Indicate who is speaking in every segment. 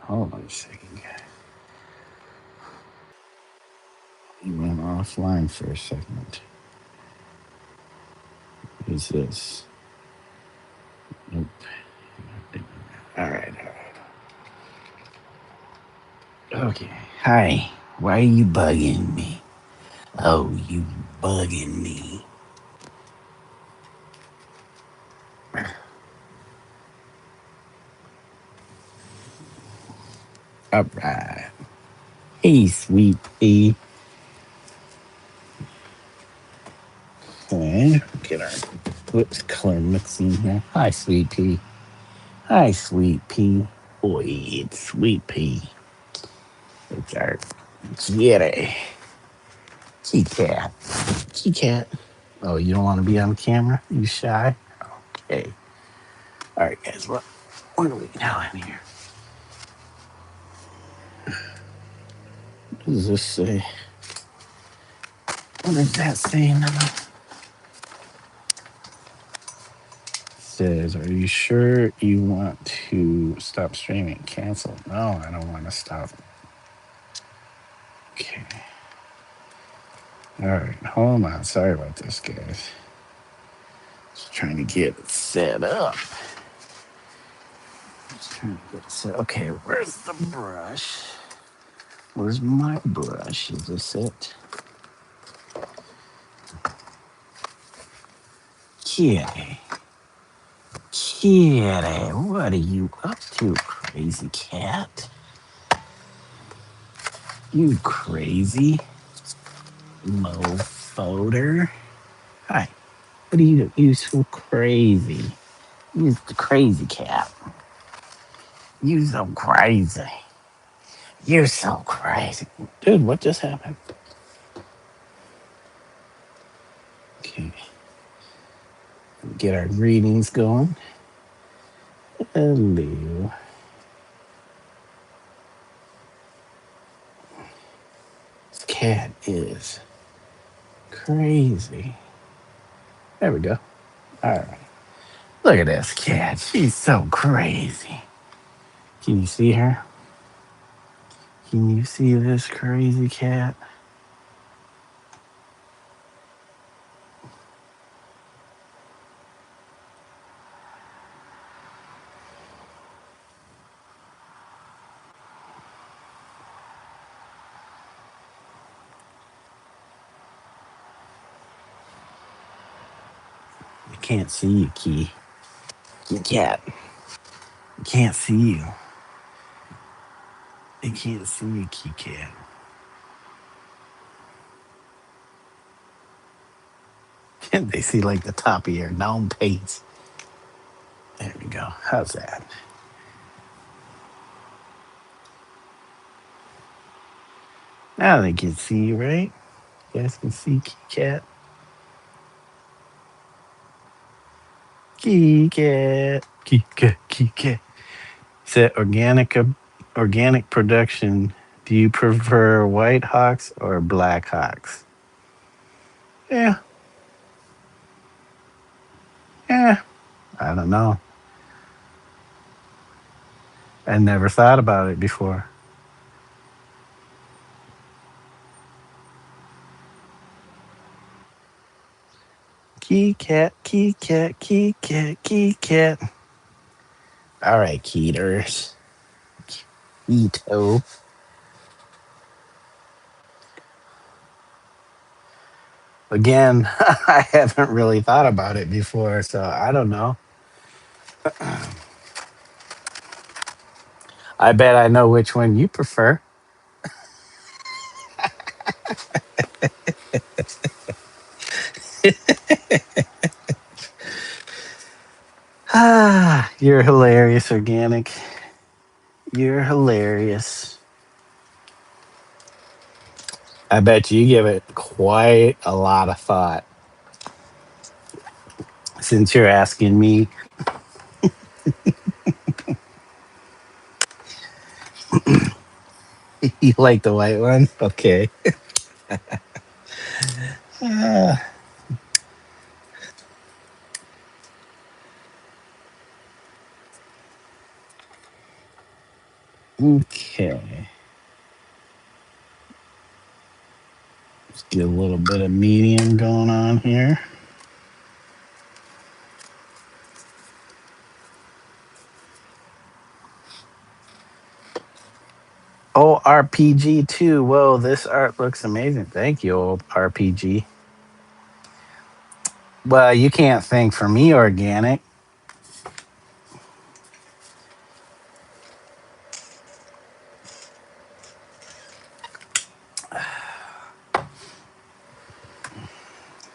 Speaker 1: Hold on a second, guys. You went offline for a second. What is this? Nope. All right. Okay. Hi. Why are you bugging me? Oh, you bugging me. All right. Hey, sweet pea. Okay. Get our color mixing here. Hi, sweet pea. Hi, sweet pea. Boy, it's sweet pea. It's our kitty. Kitty cat. Kitty cat. Oh, you don't want to be on camera? You shy? Okay. All right, guys. What are we doing here? What does this say? What does that say now? Says, are you sure you want to stop streaming? Cancel. No, I don't want to stop. Okay. All right. Hold on. Sorry about this, guys. Just trying to get it set up. Just trying to get it set. Okay, where's the brush? Where's my brush? Is this it? Kitty. Kitty, what are you up to, crazy cat? You crazy mofoder. Hi. What are you doing? You so crazy. You the crazy cat. You so crazy. You're so crazy. Dude, what just happened? Okay. Get our greetings going. Hello. This cat is crazy. There we go. All right. Look at this cat. She's so crazy. Can you see her? Can you see this crazy cat? I can't see you, Key. You cat. I can't see you. I can't see you, Key Cat. They see like the top of your gnome paints. There we go. How's that? Now they can see you, right? You guys can see Key Cat. Key Cat. Key Cat. Key Cat. Said organic production. Do you prefer white hawks or black hawks? Yeah. Yeah. I don't know. I never thought about it before. Key cat, key cat, key cat, key cat. All right, Keeters. Keto. Again, I haven't really thought about it before, so I don't know. I bet I know which one you prefer. Ah, you're hilarious, organic. You're hilarious. I bet you give it quite a lot of thought. Since you're asking me, you like the white one? Okay. Uh, okay. Let's get a little bit of medium going on here. Oh, RPG too. Whoa, this art looks amazing. Thank you, old RPG. Well, you can't thank for me, organic.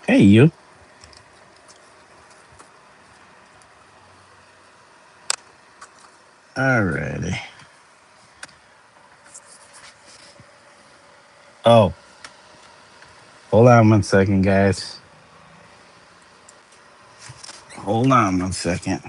Speaker 1: Hey, you. Alrighty. Oh, hold on 1 second, guys. Hold on 1 second.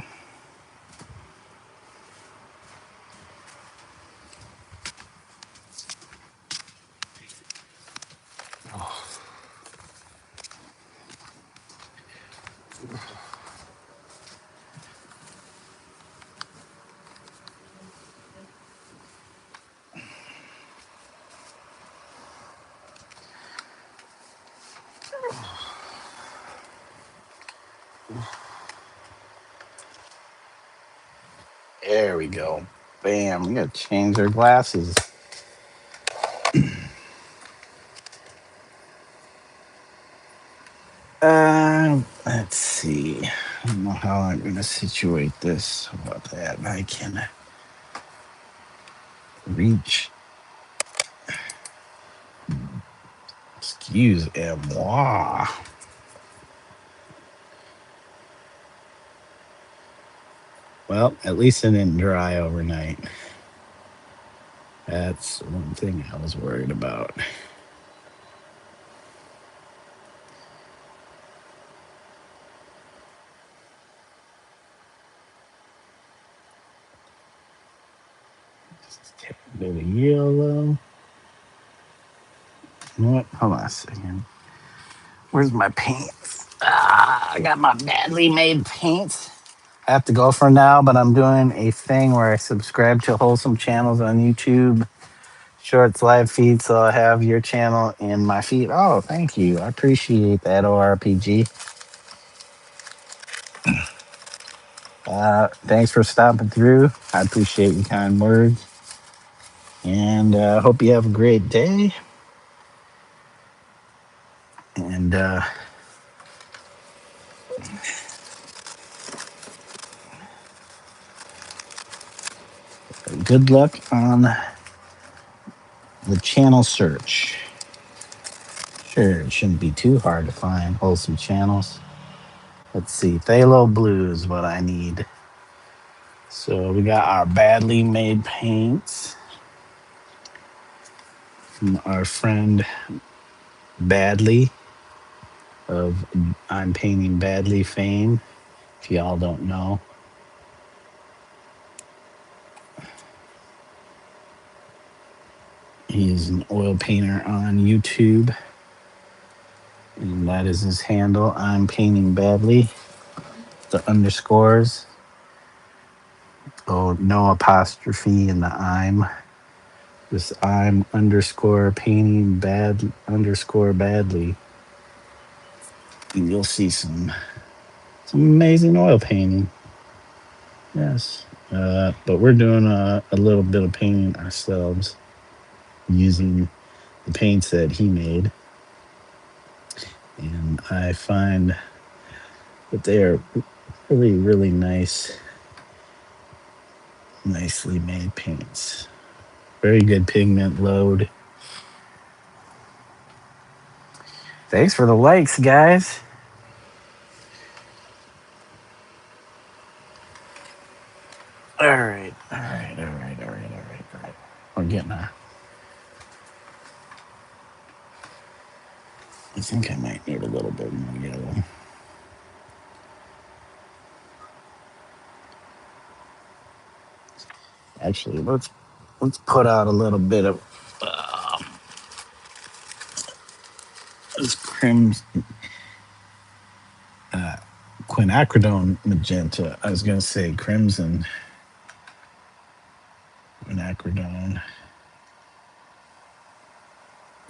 Speaker 1: There we go. Bam. We gotta change our glasses. Let's see. I don't know how I'm gonna situate this. How about that? I can reach. Excuse-moi. Well, at least it didn't dry overnight. That's one thing I was worried about. Just take a bit of yellow. You know what? Hold on a second. Where's my paints? I got my badly made paints. I have to go for now, but I'm doing a thing where I subscribe to wholesome channels on YouTube, shorts, live feed, so I have your channel in my feed. Oh, thank you. I appreciate that, ORPG. Thanks for stopping through. I appreciate your kind words. And hope you have a great day. And good luck on the channel search. Sure, it shouldn't be too hard to find wholesome channels. Let's see, phthalo blue is what I need. So we got our badly made paints from our friend Badly of I'm Painting Badly fame, if y'all don't know. He's an oil painter on YouTube, and that is his handle. I'm Painting Badly. The underscores. Oh, no apostrophe in the I'm. Just I'm underscore painting bad underscore badly. And you'll see some amazing oil painting. Yes. But we're doing a little bit of painting ourselves using the paints that he made. And I find that they are really, really nice, nicely made paints. Very good pigment load. Thanks for the likes, guys. All right. We're getting I think I might need a little bit more yellow. Actually, let's put out a little bit of let's quinacridone magenta. I was going to say crimson quinacridone.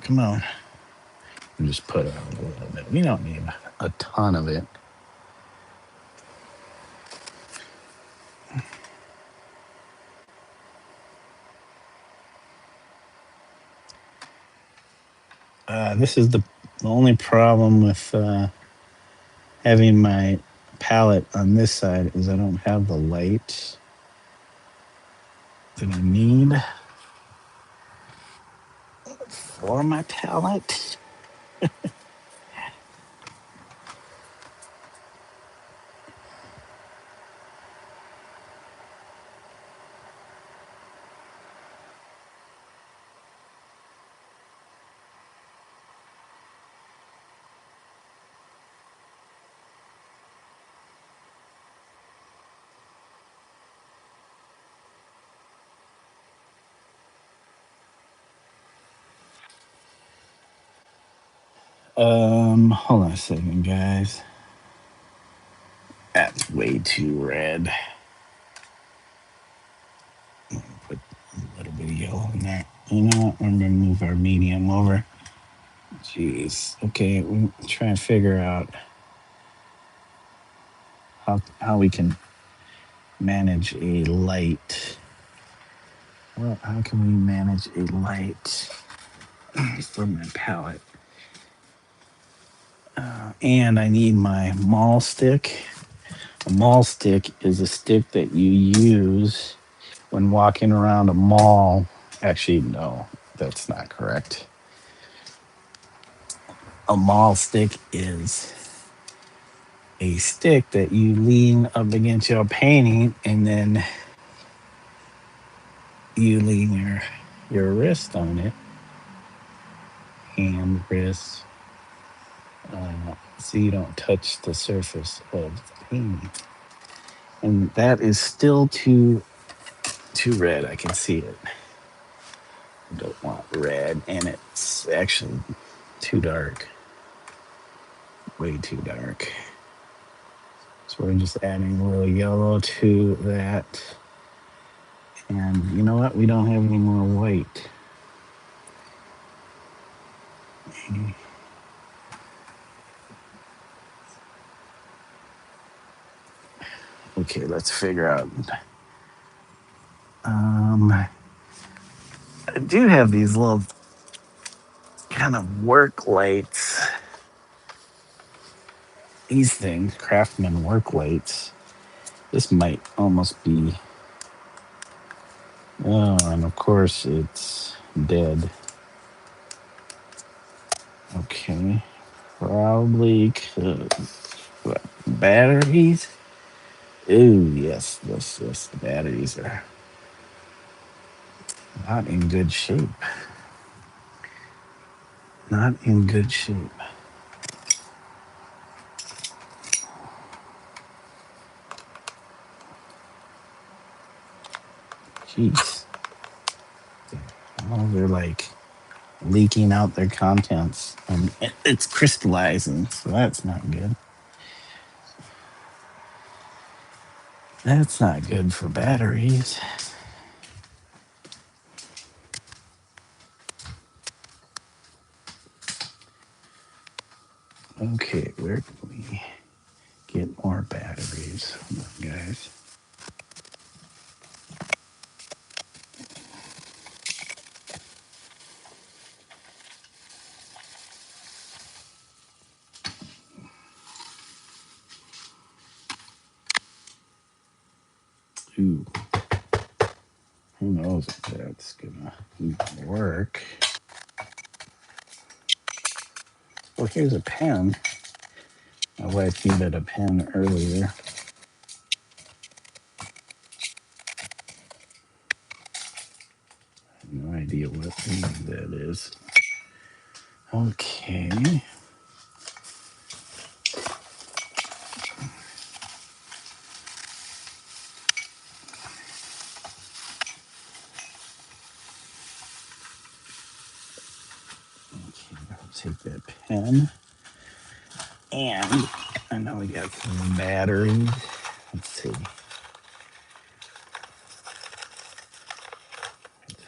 Speaker 1: Come on. Just put out a little bit. We don't need a ton of it. This is the only problem with having my palette on this side is I don't have the light that I need for my palette. Hold on a second, guys. That's way too red. Put a little bit of yellow in there. You know what? I'm gonna move our medium over. Jeez. Okay, we're trying to figure out how we can manage a light. Well, how can we manage a light for my palette? And I need my maul stick. A maul stick is a stick that you use when walking around a mall. Actually, no, that's not correct. A maul stick is a stick that you lean up against your painting and then you lean your wrist on it, hand, wrist, so you don't touch the surface of the painting. And that is still too red. I can see it. I don't want red, and it's actually too dark. Way too dark. So we're just adding a little yellow to that. And you know what? We don't have any more white. Okay, let's figure out. I do have these little kind of work lights. These things, Craftsman work lights. This might almost be. Oh, and of course it's dead. Okay, probably could. What, batteries? Ooh, yes, the batteries are not in good shape. Not in good shape. Jeez. Oh, they're like leaking out their contents. And it's crystallizing, so that's not good. That's not good for batteries. Okay, where can we get more batteries? Hold on, guys. Ooh. Who knows if that's gonna even work? Well, here's a pen. My wife needed a pen earlier. I have no idea what that is. Okay. Okay, I'll take that pen. And I know we got some batteries. Let's see.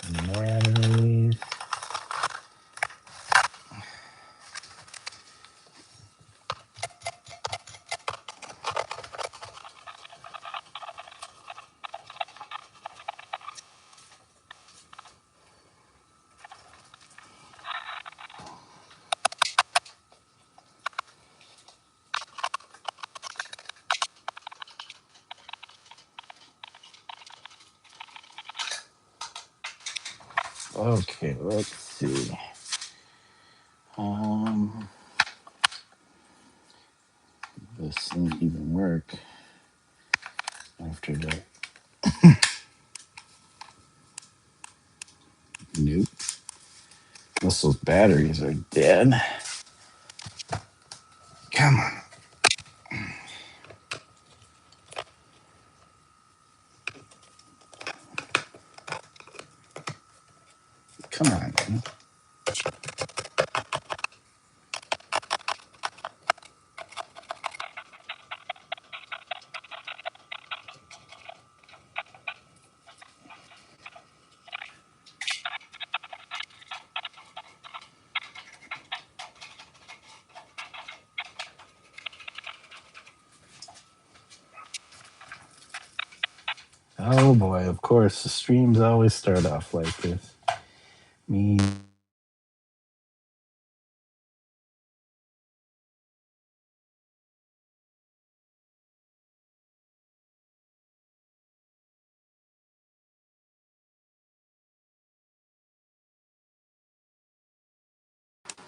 Speaker 1: Some batteries. Okay, let's see. This didn't even work after that. Nope. Unless those batteries are dead. Come on. Come on, man. Oh boy, of course, the streams always start off like this. Me.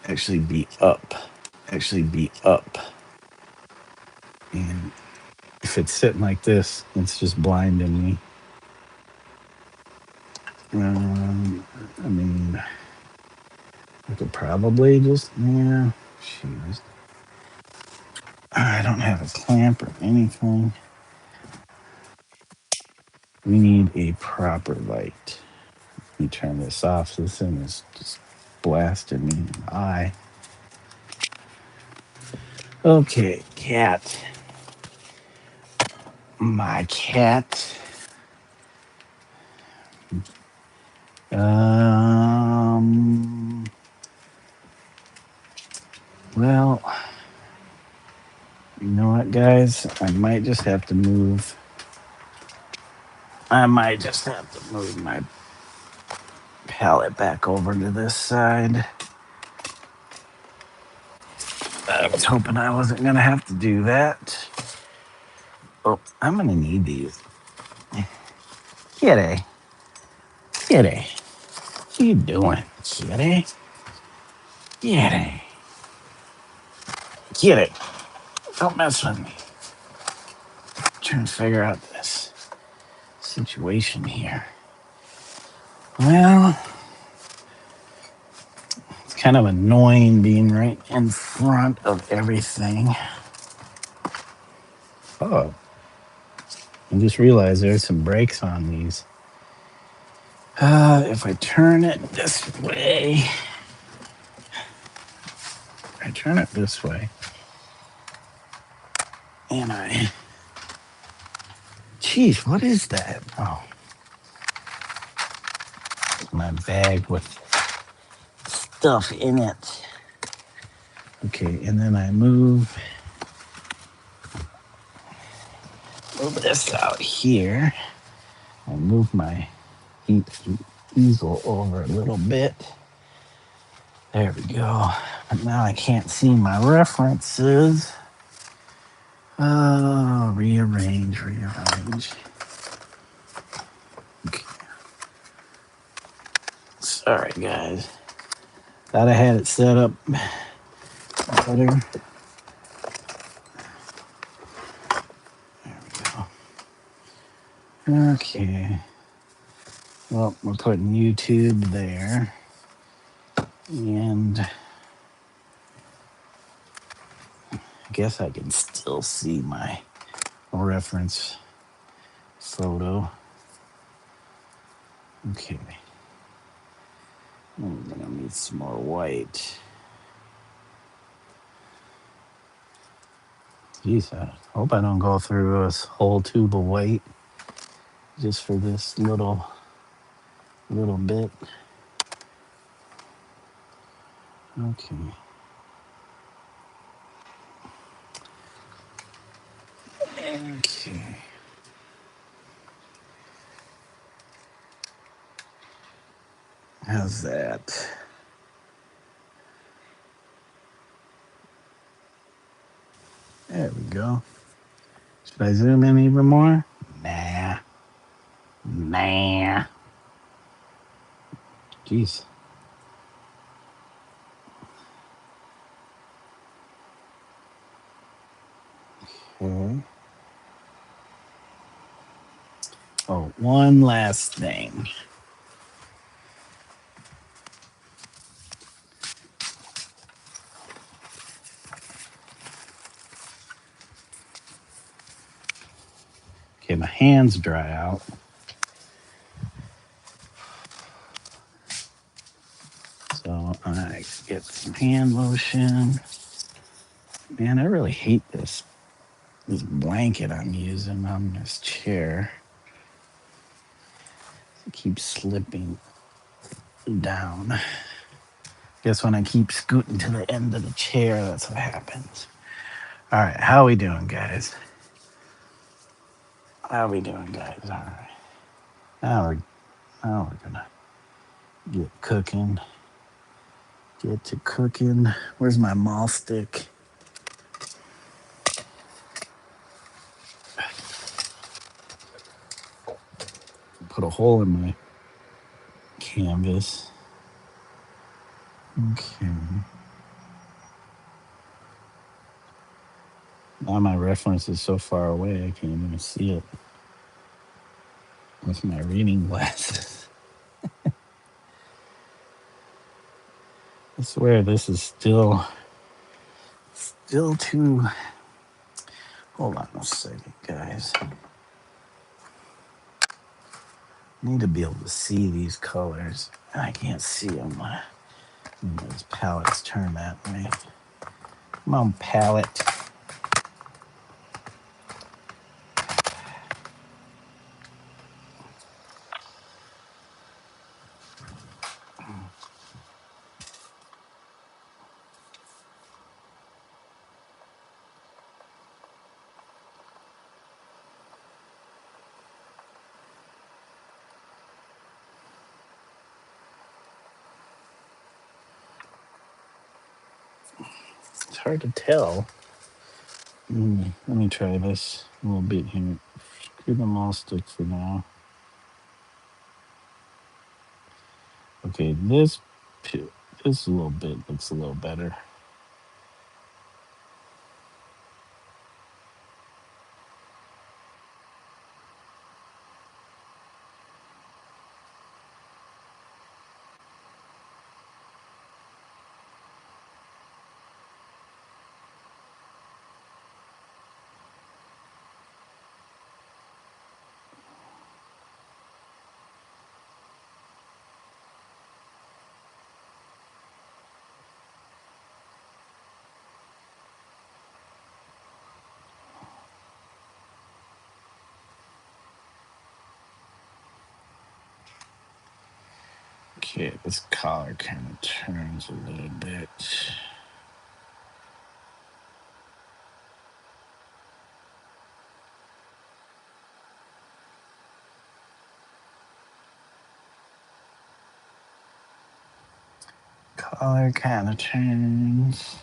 Speaker 1: Actually be up. And if it's sitting like this, it's just blinding me. I mean, I could probably just, yeah, shoes. I don't have a clamp or anything. We need a proper light. Let me turn this off. So this thing is just blasting me in the eye. Okay, cat. My cat. Well, you know what, guys? I might just have to move. My palette back over to this side. I was hoping I wasn't going to have to do that. Oh, I'm going to need these. Kitty. Kitty. What you doing, kitty? Kitty. Kitty. Don't mess with me. I'm trying to figure out this situation here. Well, it's kind of annoying being right in front of everything. Oh, I just realized there's some brakes on these. If I turn it this way, and geez, what is that? Oh, my bag with stuff in it. Okay, and then I move this out here. I move my easel over a little bit. There we go. But now I can't see my references. Oh, rearrange. Okay. Sorry, guys. Thought I had it set up better. There we go. Okay. Well, we're putting YouTube there. And I guess I can still see my reference photo. Okay. I'm gonna need some more white. Jeez, I hope I don't go through a whole tube of white just for this little bit. Okay. Okay. How's that? There we go. Should I zoom in even more? Nah. Nah. Jeez. Okay. Oh, one last thing. Okay, my hands dry out. So I get some hand lotion. Man, I really hate this blanket I'm using on this chair. It keeps slipping down. Guess when I keep scooting to the end of the chair, that's what happens. All right, how we doing, guys? How we doing, guys? All right. Now we're gonna get cooking. Get to cooking. Where's my maul stick? Put a hole in my canvas. Okay. Now my reference is so far away I can't even see it with my reading glasses. I swear this is still too. Hold on a second, guys. I need to be able to see these colors. I can't see them. Those palettes turn that way. Come on, palette. It's hard to tell. Let me try this a little bit here. Screw the maul stick for now. Okay, this little bit looks a little better. Okay, this collar kind of turns a little bit. Collar kind of turns.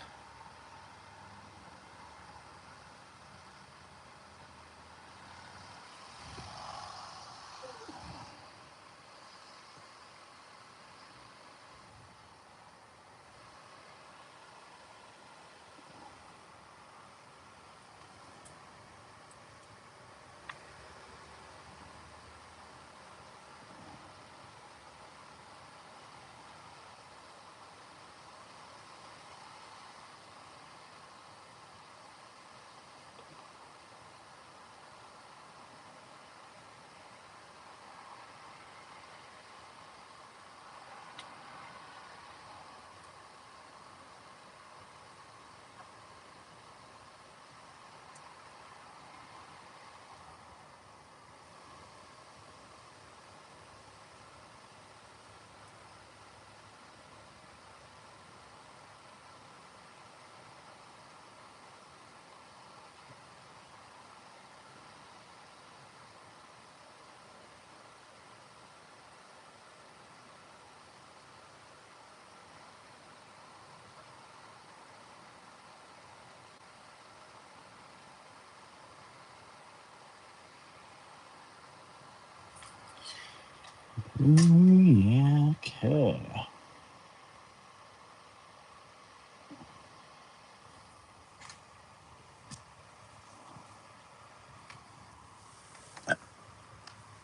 Speaker 1: Ooh, yeah, okay.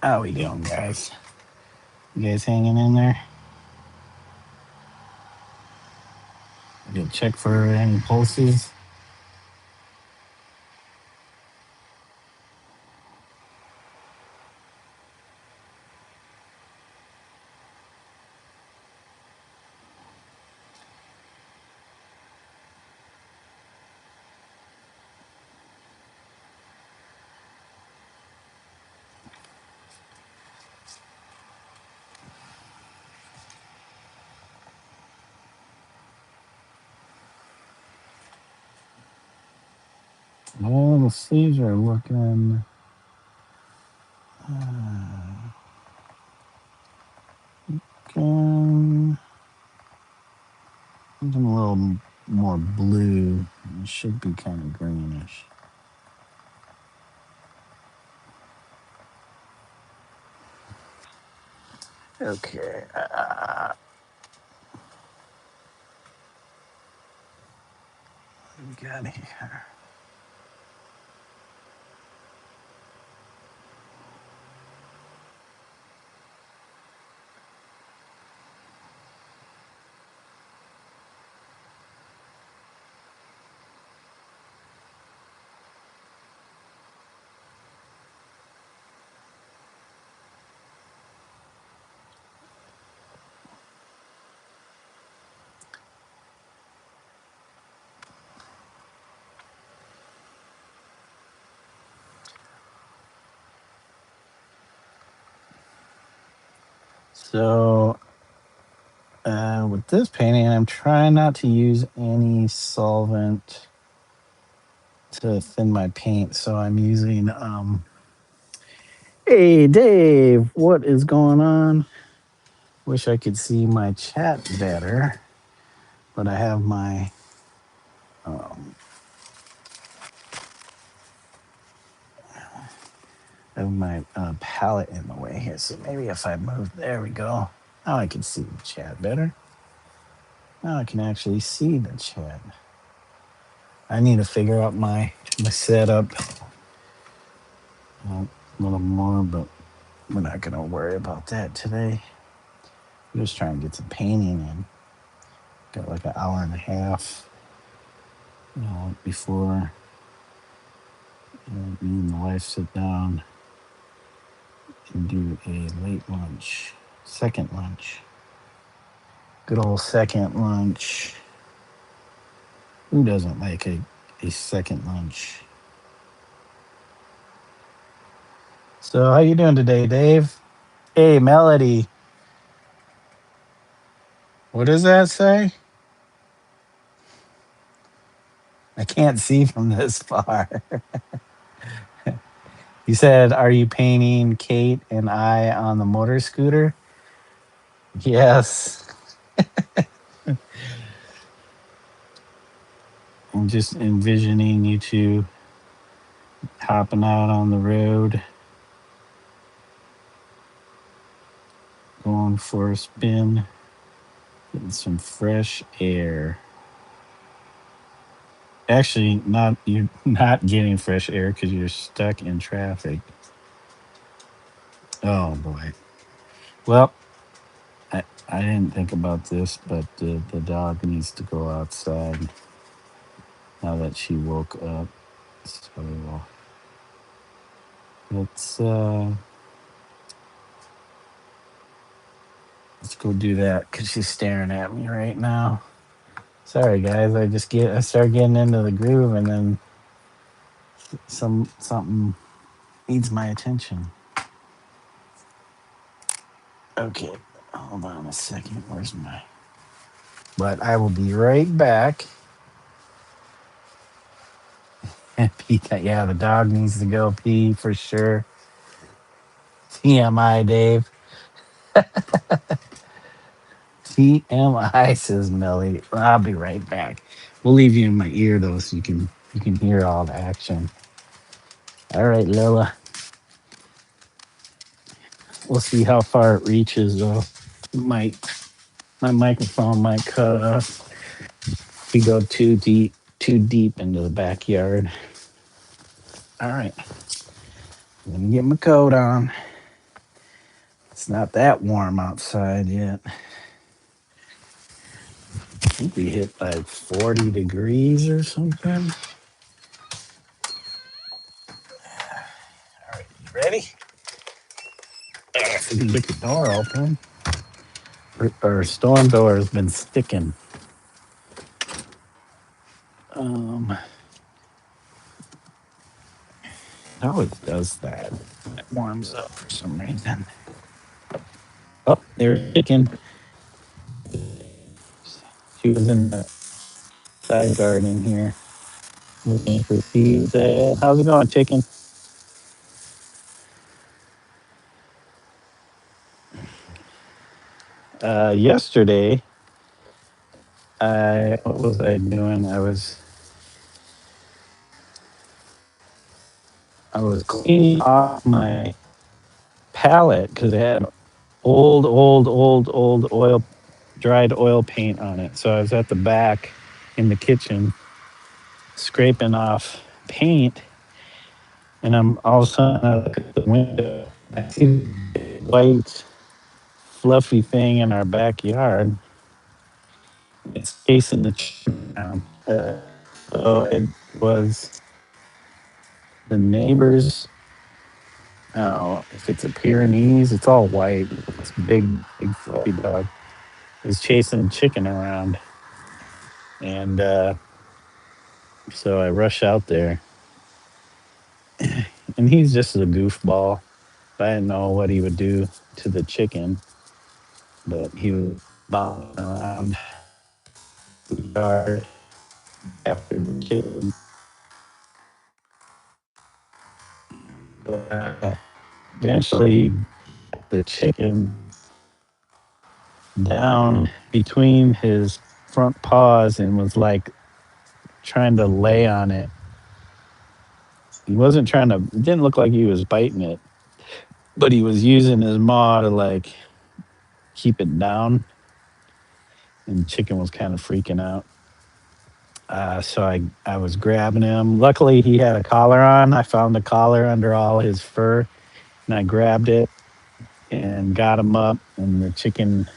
Speaker 1: How we doing, guys? You guys hanging in there? Good. Check for any pulses. Well, the sleeves are uh, looking a little more blue. It should be kind of greenish. Okay. What we got here? So, with this painting, I'm trying not to use any solvent to thin my paint. So I'm using Hey Dave, what is going on? Wish I could see my chat better, but I have um, palette in the way here. So maybe if I move, there we go. Now I can see the chat better. Now I can actually see the chat. I need to figure out my setup a little more, but we're not gonna worry about that today. I'm just trying to get some painting in. Got like an hour and a half, before me and the wife sit down and do a late lunch, second lunch. Good old second lunch. Who doesn't like a second lunch? So how you doing today, Dave? Hey, Melody. What does that say? I can't see from this far. You said, are you painting Kate and I on the motor scooter? Yes. I'm just envisioning you two hopping out on the road, going for a spin, getting some fresh air. Actually, not you're not getting fresh air because you're stuck in traffic. Oh boy. Well, I didn't think about this, but the dog needs to go outside now that she woke up. So let's uh, let's go do that because she's staring at me right now. Sorry guys, I start getting into the groove and then something needs my attention. Okay, hold on a second. Where's my? But I will be right back. Pete, yeah, the dog needs to go pee for sure. TMI, Dave. TMI, says Melly. I'll be right back. We'll leave you in my ear though, so you can hear all the action. All right, Lola. We'll see how far it reaches though. Might my microphone might cut off. We go too deep into the backyard. All right, let me get my coat on. It's not that warm outside yet. I think we hit like 40 degrees or something. All right, you ready? If we can get the door open. Our storm door has been sticking. Um, it always does that. It warms up for some reason. Oh, they're sticking. She was in the side garden here looking for seeds. How's it going, chicken? Yesterday, what was I doing? I was cleaning off my palette because it had old oil, dried oil paint on it. So I was at the back in the kitchen scraping off paint, and I'm all of a sudden I look at the window. I see this white fluffy thing in our backyard. It's chasing the chicken down. So it was the neighbors. Oh, if it's a Pyrenees, it's all white. It's big fluffy dog is chasing chicken around, and so I rush out there, and he's just a goofball. I didn't know what he would do to the chicken, but he was bobbing around the yard after the chicken. But, eventually, the chicken down between his front paws and was like trying to lay on it. He wasn't trying to, it didn't look like he was biting it, but he was using his maw to like keep it down. And the chicken was kind of freaking out. So I was grabbing him. Luckily, he had a collar on. I found the collar under all his fur, and I grabbed it and got him up. And the chicken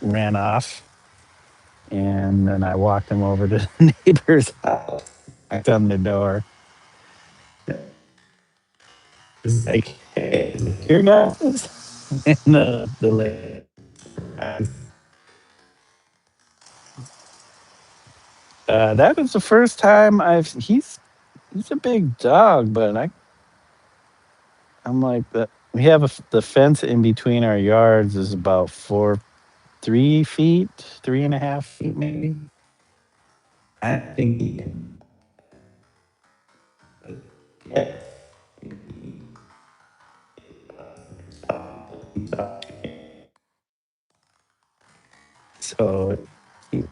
Speaker 1: ran off. And then I walked him over to the neighbor's house. I knocked on the door. It's like, hey, here guys. And the lady. That was the first time he's a big dog, but I'm like that. We have the fence in between our yards is about 3 feet, 3.5 feet maybe. I think he can get so he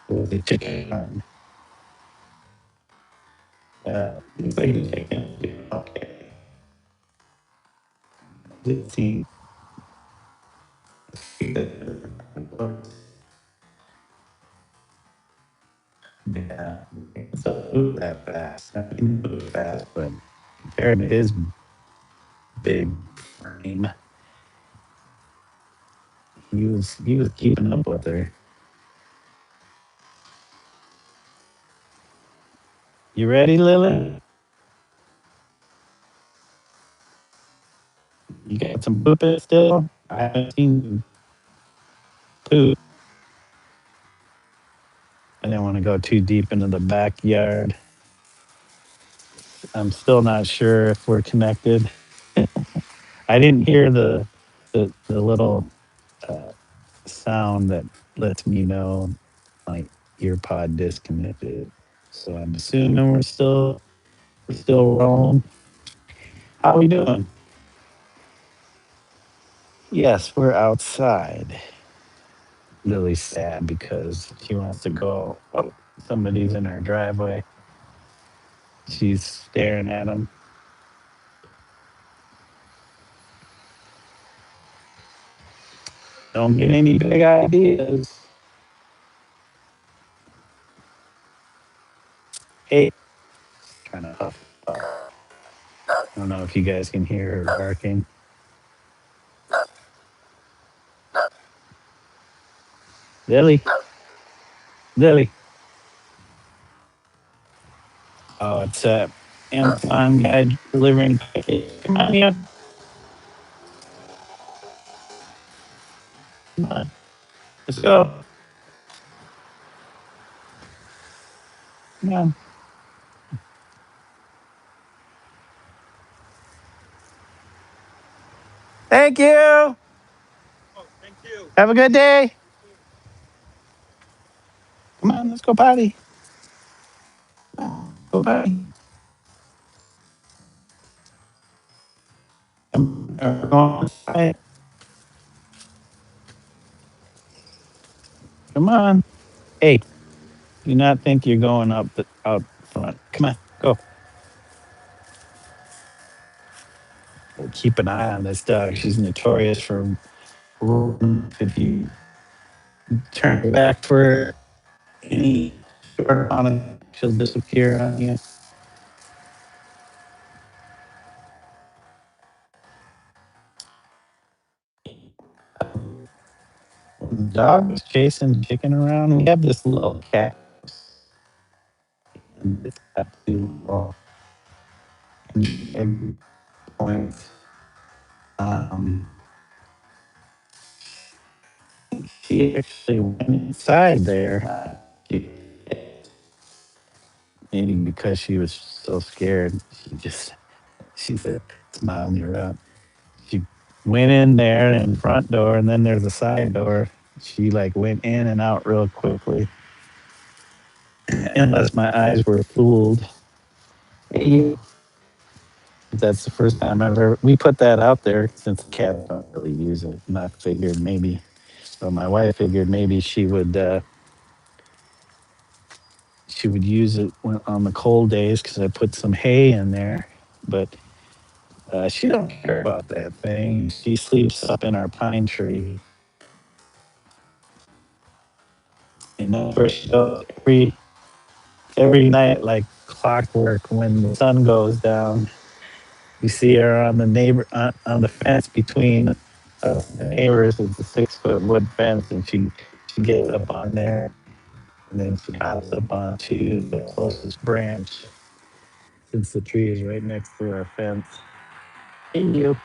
Speaker 1: the chicken. It's like the chicken. Okay, let's see. Yeah, so move that fast. I can move fast, but compared to his big frame, he was keeping up with her. You ready, Lily? You got some poop in it still? I haven't seen you poop. I didn't want to go too deep into the backyard. I'm still not sure if we're connected. I didn't hear the little uh, sound that lets me know my ear pod disconnected. So I'm assuming we're still rolling. How we doing? Yes, we're outside. Lily's sad because she wants to go. Oh, somebody's in her driveway. She's staring at him. Don't get any big ideas. Hey, trying to huff. I don't know if you guys can hear her barking. Lily, Lily. Oh, it's Amazon guy delivering package. Come on, yeah. Come on. Let's go. Come on. Thank you. Have a good day. Come on, let's go potty. Go potty. We're going outside. Come on. Hey, do not think you're going out front. Come on, go. Keep an eye on this dog. She's notorious for if you turn your back for any short amount of, she'll disappear on you. The dog was chasing chicken around. We have this little cat. And it's got to every point. Um, she actually went inside there. Maybe because she was so scared, she said, "Smile me around." She went in there and front door, and then there's a side door. She like went in and out real quickly, unless my eyes were fooled. Hey, that's the first time I've ever. We put that out there since the cats don't really use it. And I figured maybe, so my wife figured maybe she would use it on the cold days because I put some hay in there. But she don't care about that thing. She sleeps up in our pine tree. And that's where she goes every night like clockwork. When the sun goes down, you see her on the on the fence between the neighbors. It's a 6 foot wood fence, and she gets up on there, and then she hops up onto the closest branch since the tree is right next to our fence. Hey, you,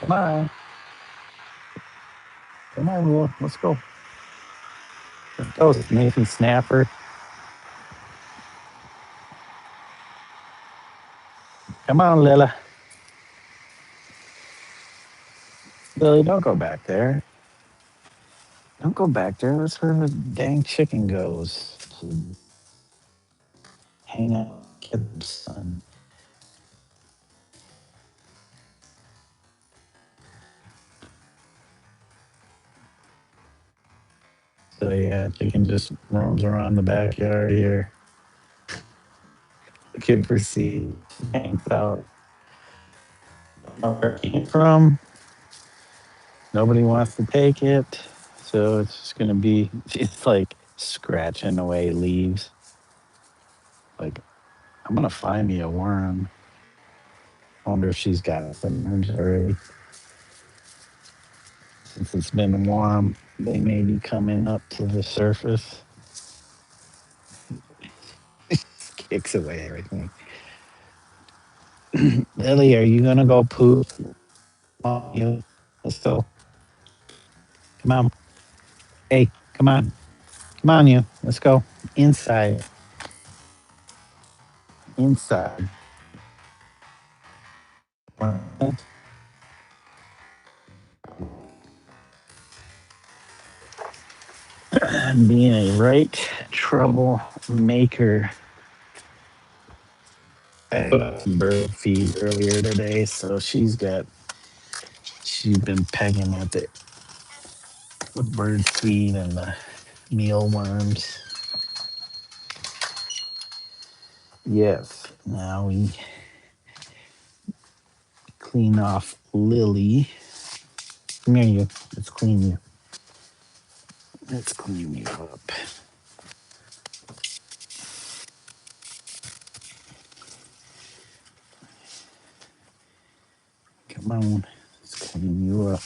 Speaker 1: come on, come on, Will, let's go. Let's go, Nathan Snapper. Come on, Lila. Lily, don't go back there. Don't go back there. That's where the dang chicken goes. Hang out, get the sun. So yeah, chicken just roams around the backyard here. Looking for seed. Hangs out. Don't know where it came from. Nobody wants to take it. So it's just gonna be, it's like scratching away leaves. Like, I'm gonna find me a worm. I wonder if she's got some worms already. Since it's been warm, they may be coming up to the surface. Kicks away everything. Lily, are you gonna go poop? You, let's go. Come on. Hey, come on. Come on, you. Let's go. Inside. Inside. Being a right troublemaker. I put some bird feed earlier today, so she's been pegging at the bird feed and the mealworms. Yes. Now we clean off Lily. Come here, you. Let's clean you. Let's clean you up. Come on. Let's clean you up.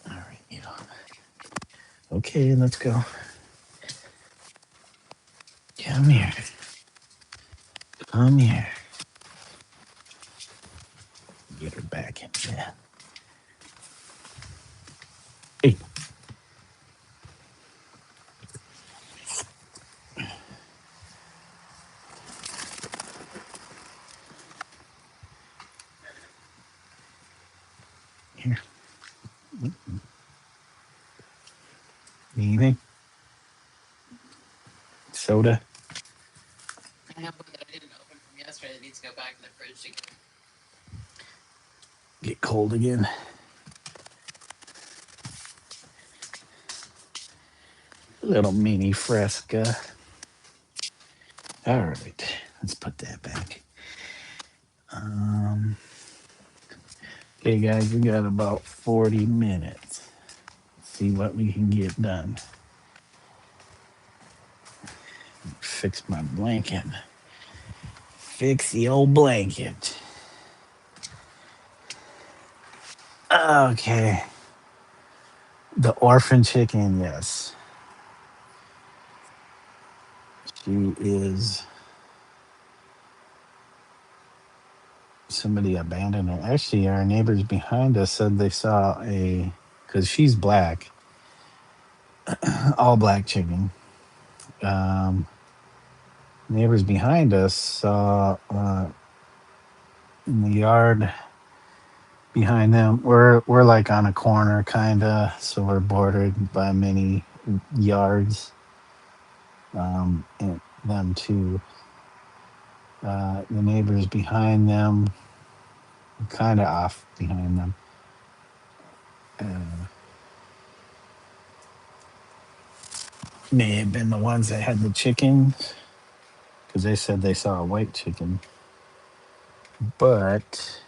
Speaker 1: All right, you. Okay, let's go. Come here. Come here. Get her back in there. Hey. Here. Anything? Soda?
Speaker 2: I have one that I didn't open from yesterday that needs to go back in the fridge to
Speaker 1: Get cold again. Little mini Fresca. All right, let's put that back. Okay, guys, we got about 40 minutes. See what we can get done. Fix my blanket. Fix the old blanket. Okay. The orphan chicken, yes. She is. Somebody abandoned her. Actually, our neighbors behind us said they saw because she's black, all black chicken. Um, Neighbors behind us saw in the yard behind them. We're like on a corner, kinda, so we're bordered by many yards. And them too. The neighbors behind them, kind of off behind them. Uh, may have been the ones that had the chickens, because they said they saw a white chicken, but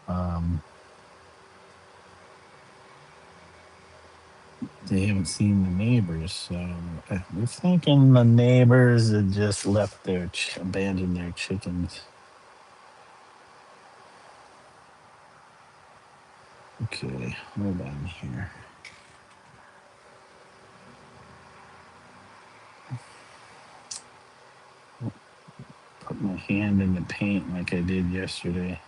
Speaker 1: um, they haven't seen the neighbors. So we're thinking the neighbors had just left abandoned their chickens. Okay, hold on here. Put my hand in the paint like I did yesterday.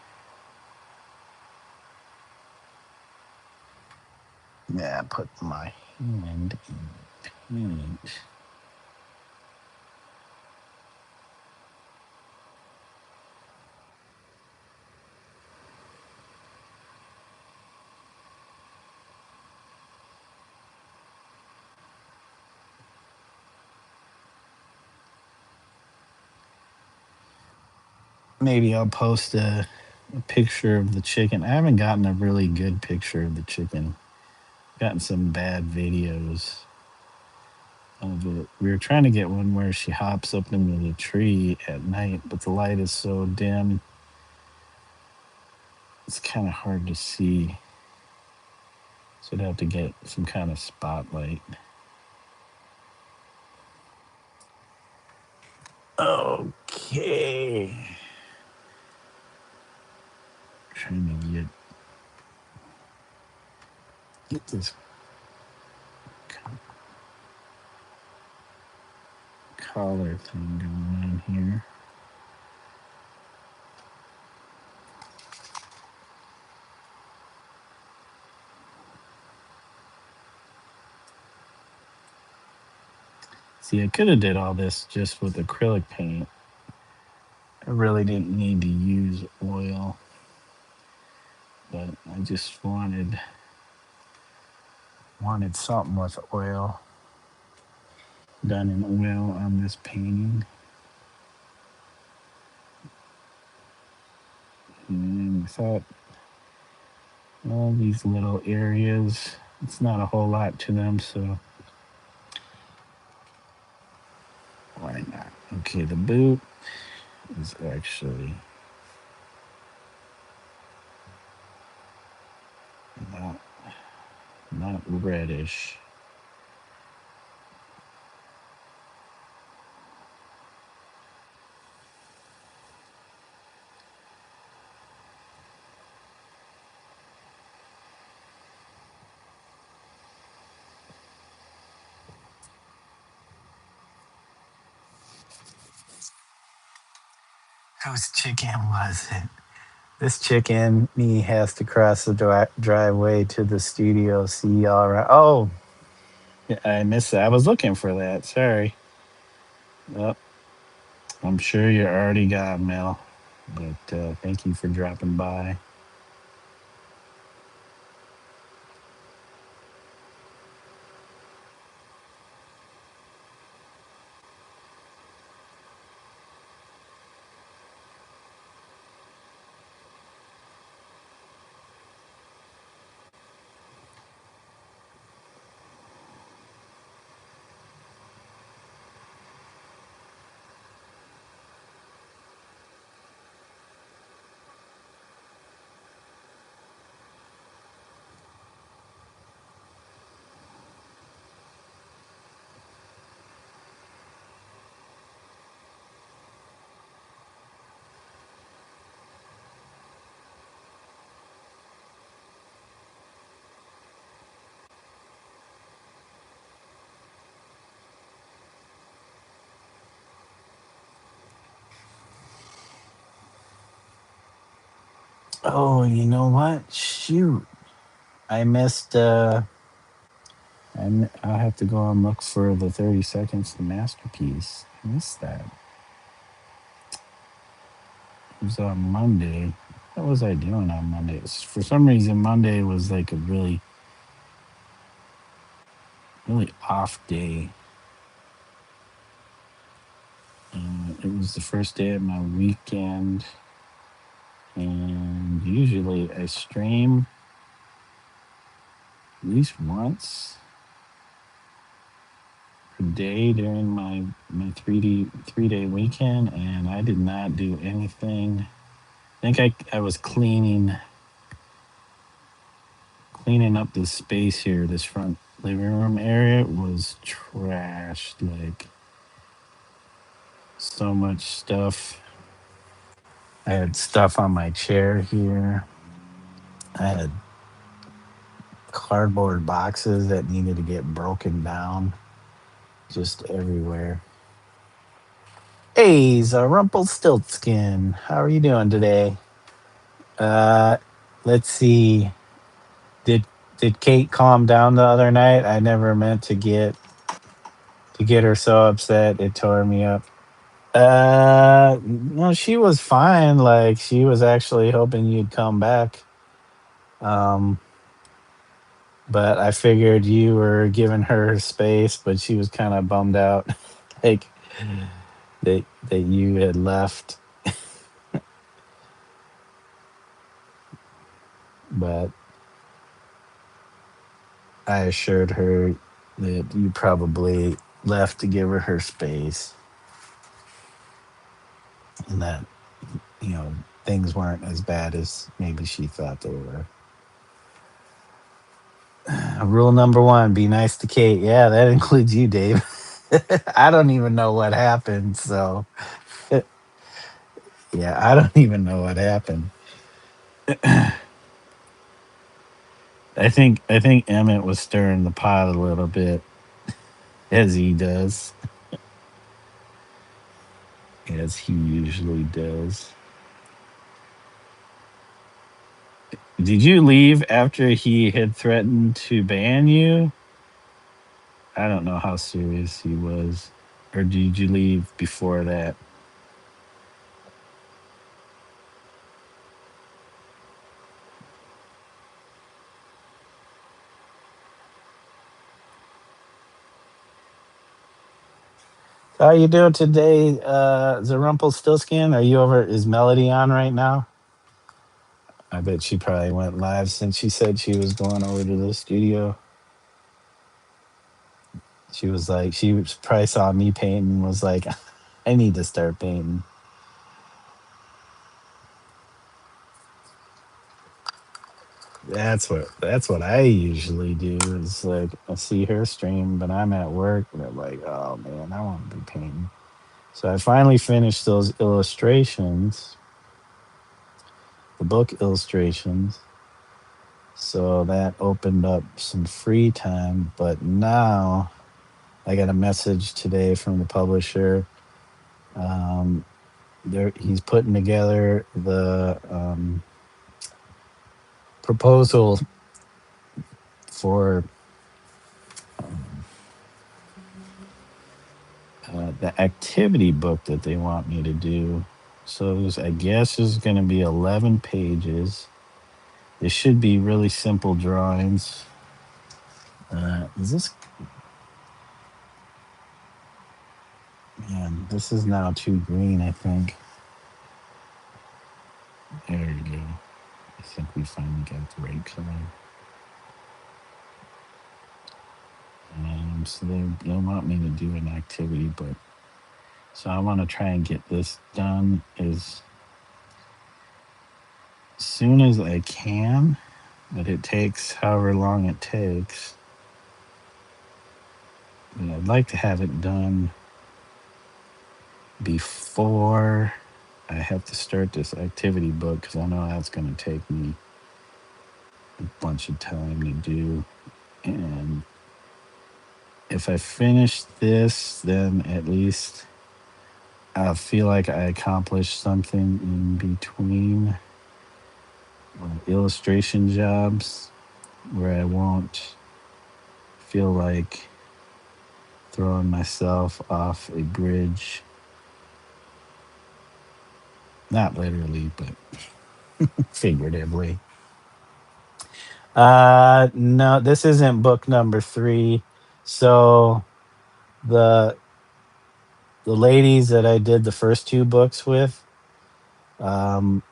Speaker 1: Yeah, put my hand in the paint. Maybe I'll post a picture of the chicken. I haven't gotten a really good picture of the chicken. Gotten some bad videos of it. We were trying to get one where she hops up into the tree at night, but the light is so dim. It's kind of hard to see. So I'd have to get some kind of spotlight. Okay. Trying to get this collar thing going on here. See, I could have did all this just with acrylic paint. I really didn't need to use oil, but I just wanted something with oil, done in oil on this painting. And I thought all these little areas, it's not a whole lot to them, so why not? Okay, the boot. is actually not not reddish. Whose chicken was it? This chicken, he has to cross the driveway to the studio. See y'all around. Oh, yeah, I missed it. I was looking for that. Sorry. Well, I'm sure you already got mail, but thank you for dropping by. Oh, you know what? Shoot, I missed. I'll have to go and look for the 30 seconds to masterpiece. I missed that. It was on Monday. What was I doing on Monday? For some reason, Monday was like a really off day. It was the first day of my weekend, and usually I stream at least once a day during my 3D 3 day weekend, and I did not do anything. I think I was cleaning up this space here. This front living room area was trashed. Like so much stuff. I had stuff on my chair here. I had cardboard boxes that needed to get broken down just everywhere. Hey, Rumpelstiltskin, how are you doing today? Uh, let's see. Did did Kate calm down the other night? I never meant to get her so upset it tore me up. No, she was fine. Like she was actually hoping you'd come back. Um, but I figured you were giving her space, but she was kind of bummed out, like that you had left. But I assured her that you probably left to give her space, and that you know things weren't as bad as maybe she thought they were. Rule number one: be nice to Kate. Yeah, that includes you, Dave. I don't even know what happened, so yeah, I don't even know what happened. I think Emmett was stirring the pot a little bit, as he does, as he usually does. Did you leave after he had threatened to ban you? I don't know how serious he was. Or did you leave before that? How you doing today, Zerumpelstiltskin? Are you over? Is Melody on right now? I bet she probably went live since she said she was going over to the studio. She probably saw me painting and was like, I need to start painting. that's what I usually do. Is like I see her stream, but I'm at work, and I'm like, oh man, I want to be painting. So I finally finished those illustrations, the book illustrations. So that opened up some free time. But now I got a message today from the publisher. Um, he's putting together the proposal for um, the activity book that they want me to do. So I guess is going to be 11 pages. It should be really simple drawings. Is this, man, this is now too green, I think. There you go. I think we finally got the right color. So they want me to do an activity book. So I want to try and get this done as soon as I can, but it takes however long it takes. But I'd like to have it done before I have to start this activity book because I know that's going to take me a bunch of time to do. And if I finish this, then at least I feel like I accomplished something in between illustration jobs where I won't feel like throwing myself off a bridge. Not literally, but figuratively. No, this isn't book number 3. So the the ladies that I did the first 2 books with, um,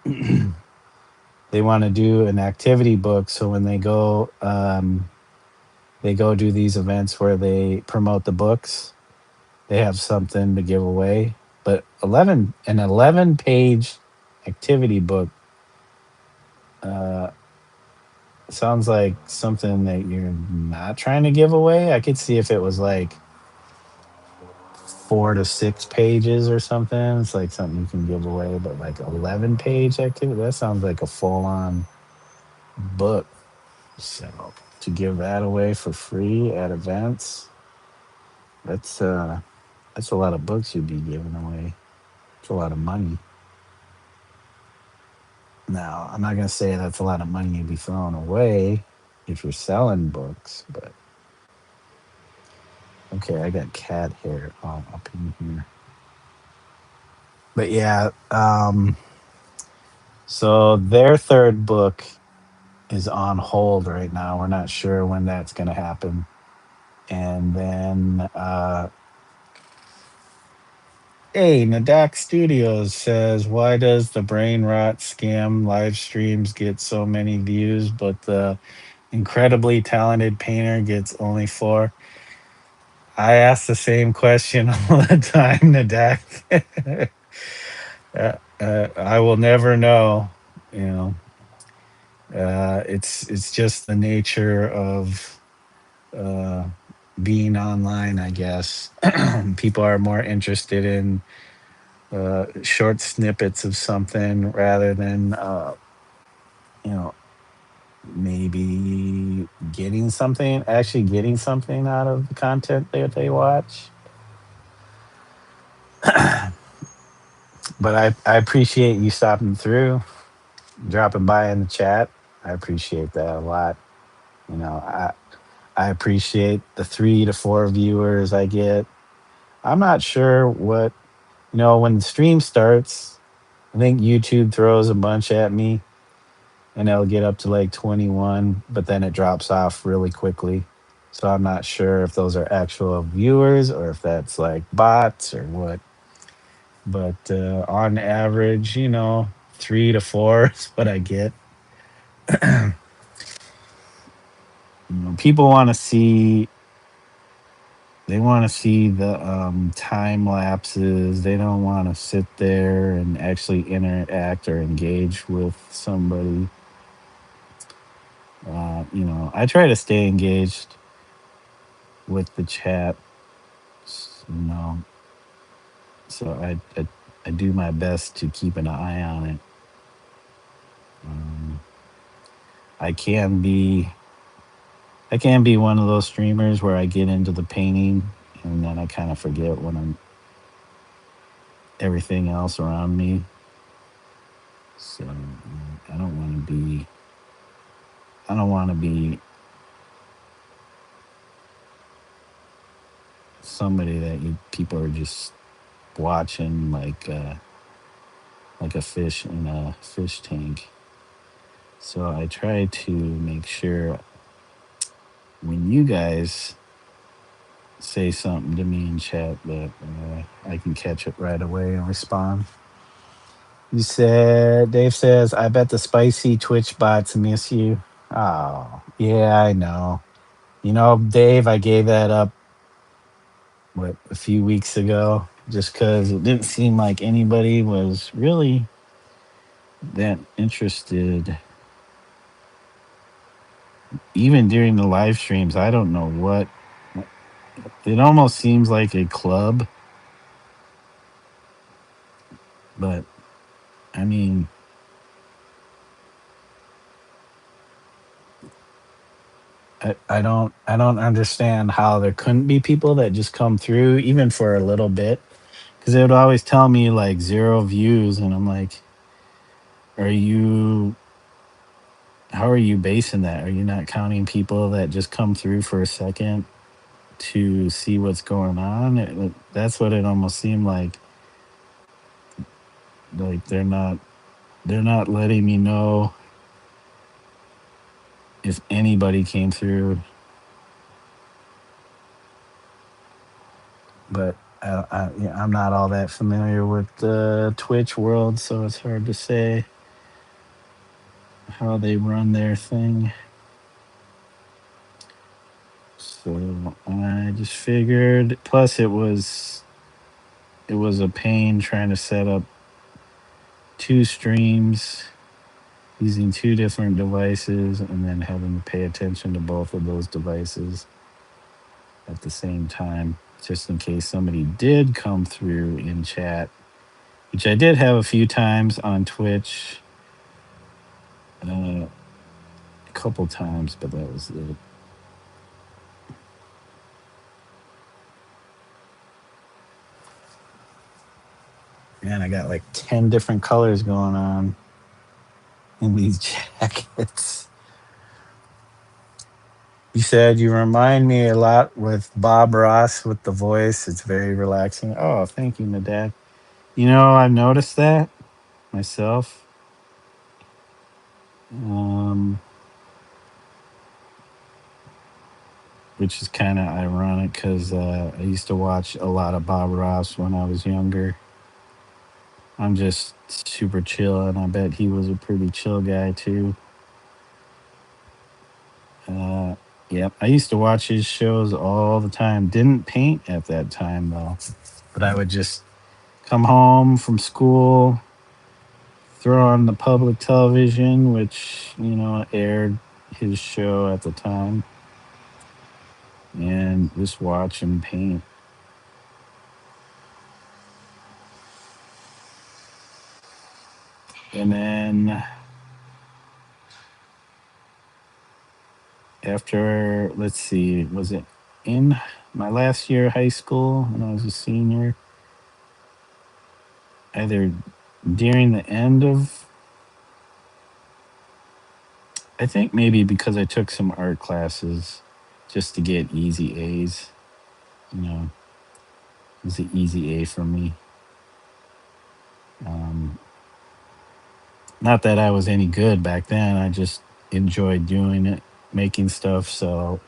Speaker 1: they want to do an activity book. So when they go do these events where they promote the books, they have something to give away. But 11 page activity book uh, sounds like something that you're not trying to give away. I could see if it was like 4 to 6 pages or something. It's like something you can give away, but like 11 page activity, that sounds like a full on book. So to give that away for free at events, that's uh that's a lot of books you'd be giving away. It's a lot of money. Now, I'm not gonna say that's a lot of money you'd be throwing away if you're selling books, but okay, I got cat hair all up in here. But yeah, so their third book is on hold right now. We're not sure when that's gonna happen. And then hey, Nadak Studios says, why does the brain rot scam live streams get so many views, but the incredibly talented painter gets only 4? I ask the same question all the time, Nadak. I will never know. You know, it's just the nature of uh, being online, I guess. People are more interested in short snippets of something rather than you know maybe getting something out of the content that they watch. But I appreciate you stopping through, dropping by in the chat. I appreciate that a lot. You know, I appreciate the 3 to 4 viewers I get. I'm not sure what, when the stream starts, I think YouTube throws a bunch at me and it'll get up to like 21, but then it drops off really quickly. So I'm not sure if those are actual viewers or if that's like bots or what. But on average, 3 to 4 is what I get. People want to see. They want to see the time lapses. They don't want to sit there and actually interact or engage with somebody. I try to stay engaged with the chat. You know, so I do my best to keep an eye on it. Um, I can be I can be one of those streamers where I get into the painting and then I kind of forget when I'm everything else around me. So I don't want to be I don't want to be somebody that people are just watching like a fish in a fish tank. So I try to make sure when you guys say something to me in chat that I can catch it right away and respond. You said Dave says, I bet the spicy Twitch bots miss you. Oh, yeah, I know. Dave, I gave that up a few weeks ago just because it didn't seem like anybody was really that interested. Even during the live streams, I don't know what. It almost seems like a club, but I mean, I don't understand how there couldn't be people that just come through even for a little bit because they would always tell me like 0 views and I'm like, are you how are you basing that? Are you not counting people that just come through for a second to see what's going on? That's what it almost seemed like they're not letting me know if anybody came through. But yeah, I'm not all that familiar with the Twitch world, so it's hard to say how they run their thing. So I just figured. Plus, it was a pain trying to set up 2 streams using 2 different devices and then having to pay attention to both of those devices at the same time, just in case somebody did come through in chat, which I did have a few times on Twitch. A couple times, but that was it. Man, I got like 10 different colors going on in these jackets. You said you remind me a lot with Bob Ross with the voice. It's very relaxing. Oh, thank you, Nadab. I've noticed that myself, um, which is kind of ironic because I used to watch a lot of Bob Ross when I was younger. I'm just super chill, and I bet he was a pretty chill guy too. Uh, yep, I used to watch his shows all the time. Didn't paint at that time though, but I would just come home from school, throw on the public television, which aired his show at the time, and just watch him paint. And then after, let's see, was it in my last year of high school when I was a senior? Either during the end of, I think maybe because I took some art classes just to get easy A's. It was an easy A for me. Um, Not that I was any good back then. I just enjoyed doing it, making stuff. So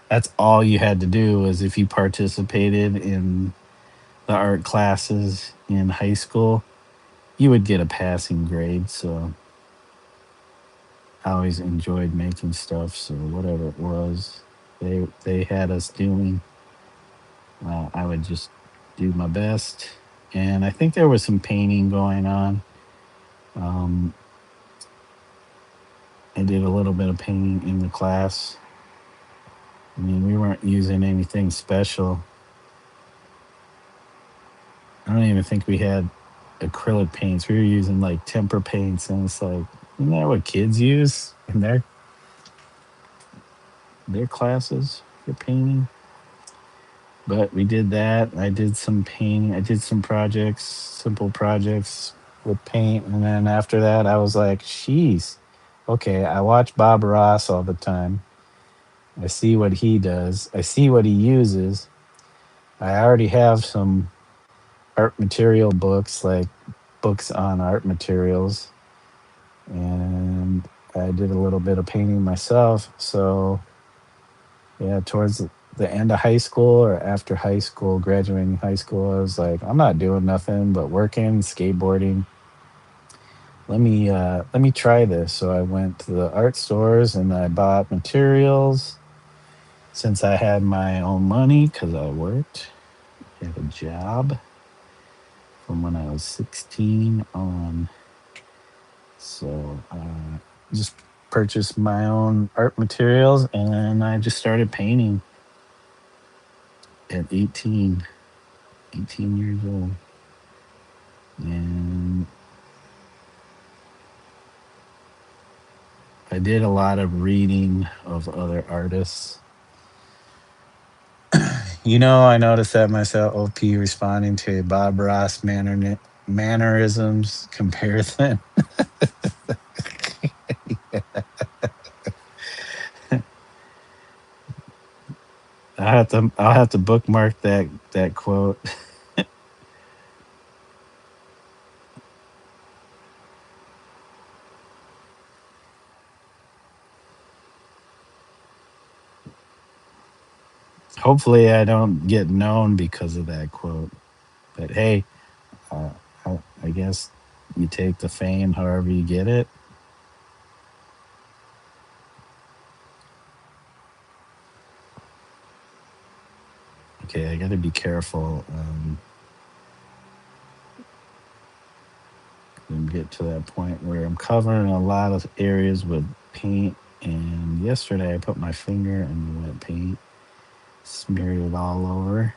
Speaker 1: that's all you had to do was if you participated in the art classes in high school, you would get a passing grade. So I always enjoyed making stuff. So whatever it was, they had us doing. I would just do my best. And I think there was some painting going on. Um, I did a little bit of painting in the class. I mean, we weren't using anything special. I don't even think we had acrylic paints. We were using like temper paints, and it's like, isn't that what kids use in their classes for painting? But we did that. I did some painting. I did some projects, simple projects with paint, and then after that, I was like, "Jeez, okay." I watch Bob Ross all the time. I see what he does. I see what he uses. I already have some art material books, like books on art materials, and I did a little bit of painting myself. So, yeah, towards the end of high school or after high school, graduating high school, I was like, I'm not doing nothing but working, skateboarding. Let me try this. So I went to the art stores and I bought materials since I had my own money because I worked, had a job from when I was 16 on. So just purchased my own art materials and then I just started painting at 18 years old. And I did a lot of reading of other artists. I noticed that myself, OP, responding to a Bob Ross mannerisms comparison. I'll have to bookmark that quote. Hopefully, I don't get known because of that quote. But hey, uh, I guess you take the fame however you get it. Okay, I got to be careful. And get to that point where I'm covering a lot of areas with paint. And yesterday I put my finger in the wet paint, smeared it all over.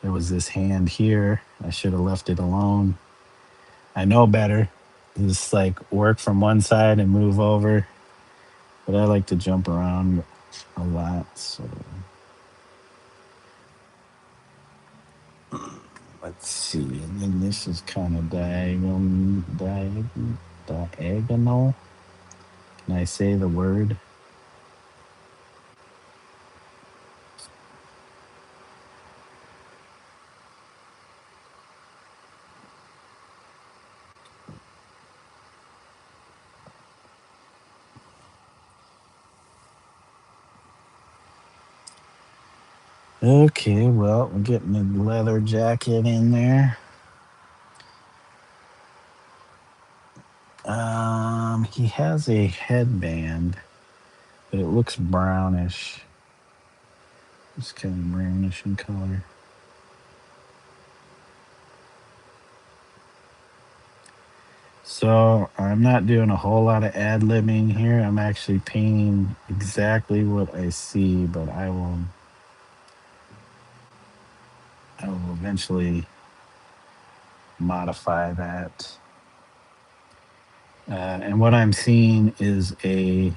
Speaker 1: There was this hand here. I should have left it alone. I know better. Just like work from one side and move over. But I like to jump around a lot. So let's see. And then this is kind of diagonal. Can I say the word? Okay, well, we're getting a leather jacket in there. He has a headband, but it looks brownish. It's kind of brownish in color. So I'm not doing a whole lot of ad libbing here. I'm actually painting exactly what I see, but I will eventually modify that. And what I'm seeing is a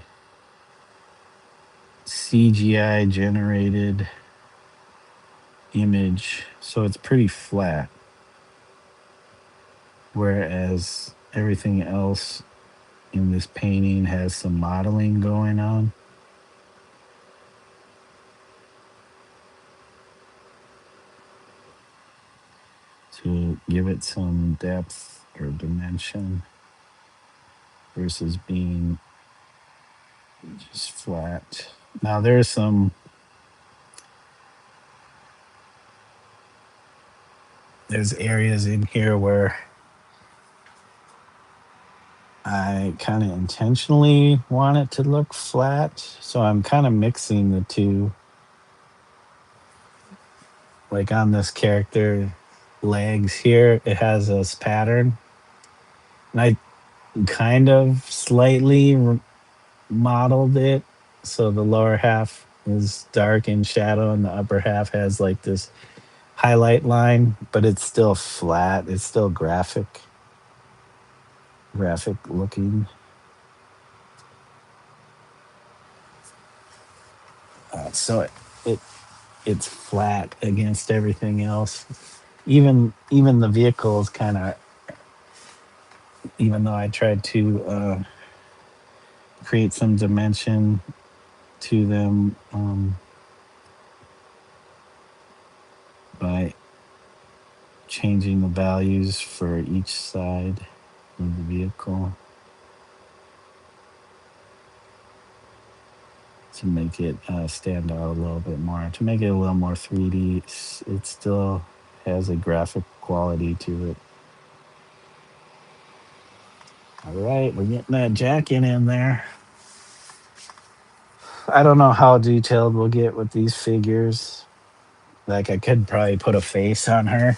Speaker 1: CGI generated image, so it's pretty flat. Whereas everything else in this painting has some modeling going on to give it some depth or dimension versus being just flat. Now there's areas in here where I kind of intentionally want it to look flat, so I'm kind of mixing the two. Like on this character legs here, it has this pattern, and I kind of slightly modeled it so the lower half is dark in shadow and the upper half has like this highlight line, but it's still flat. It's still graphic looking. So it's flat against everything else. Even the vehicles kind of, even though I tried to create some dimension to them by changing the values for each side of the vehicle to make it stand out a little bit more, to make it a little more 3D. It still has a graphic quality to it. All right, we're getting that jacket in there. I don't know how detailed we'll get with these figures. Like I could probably put a face on her,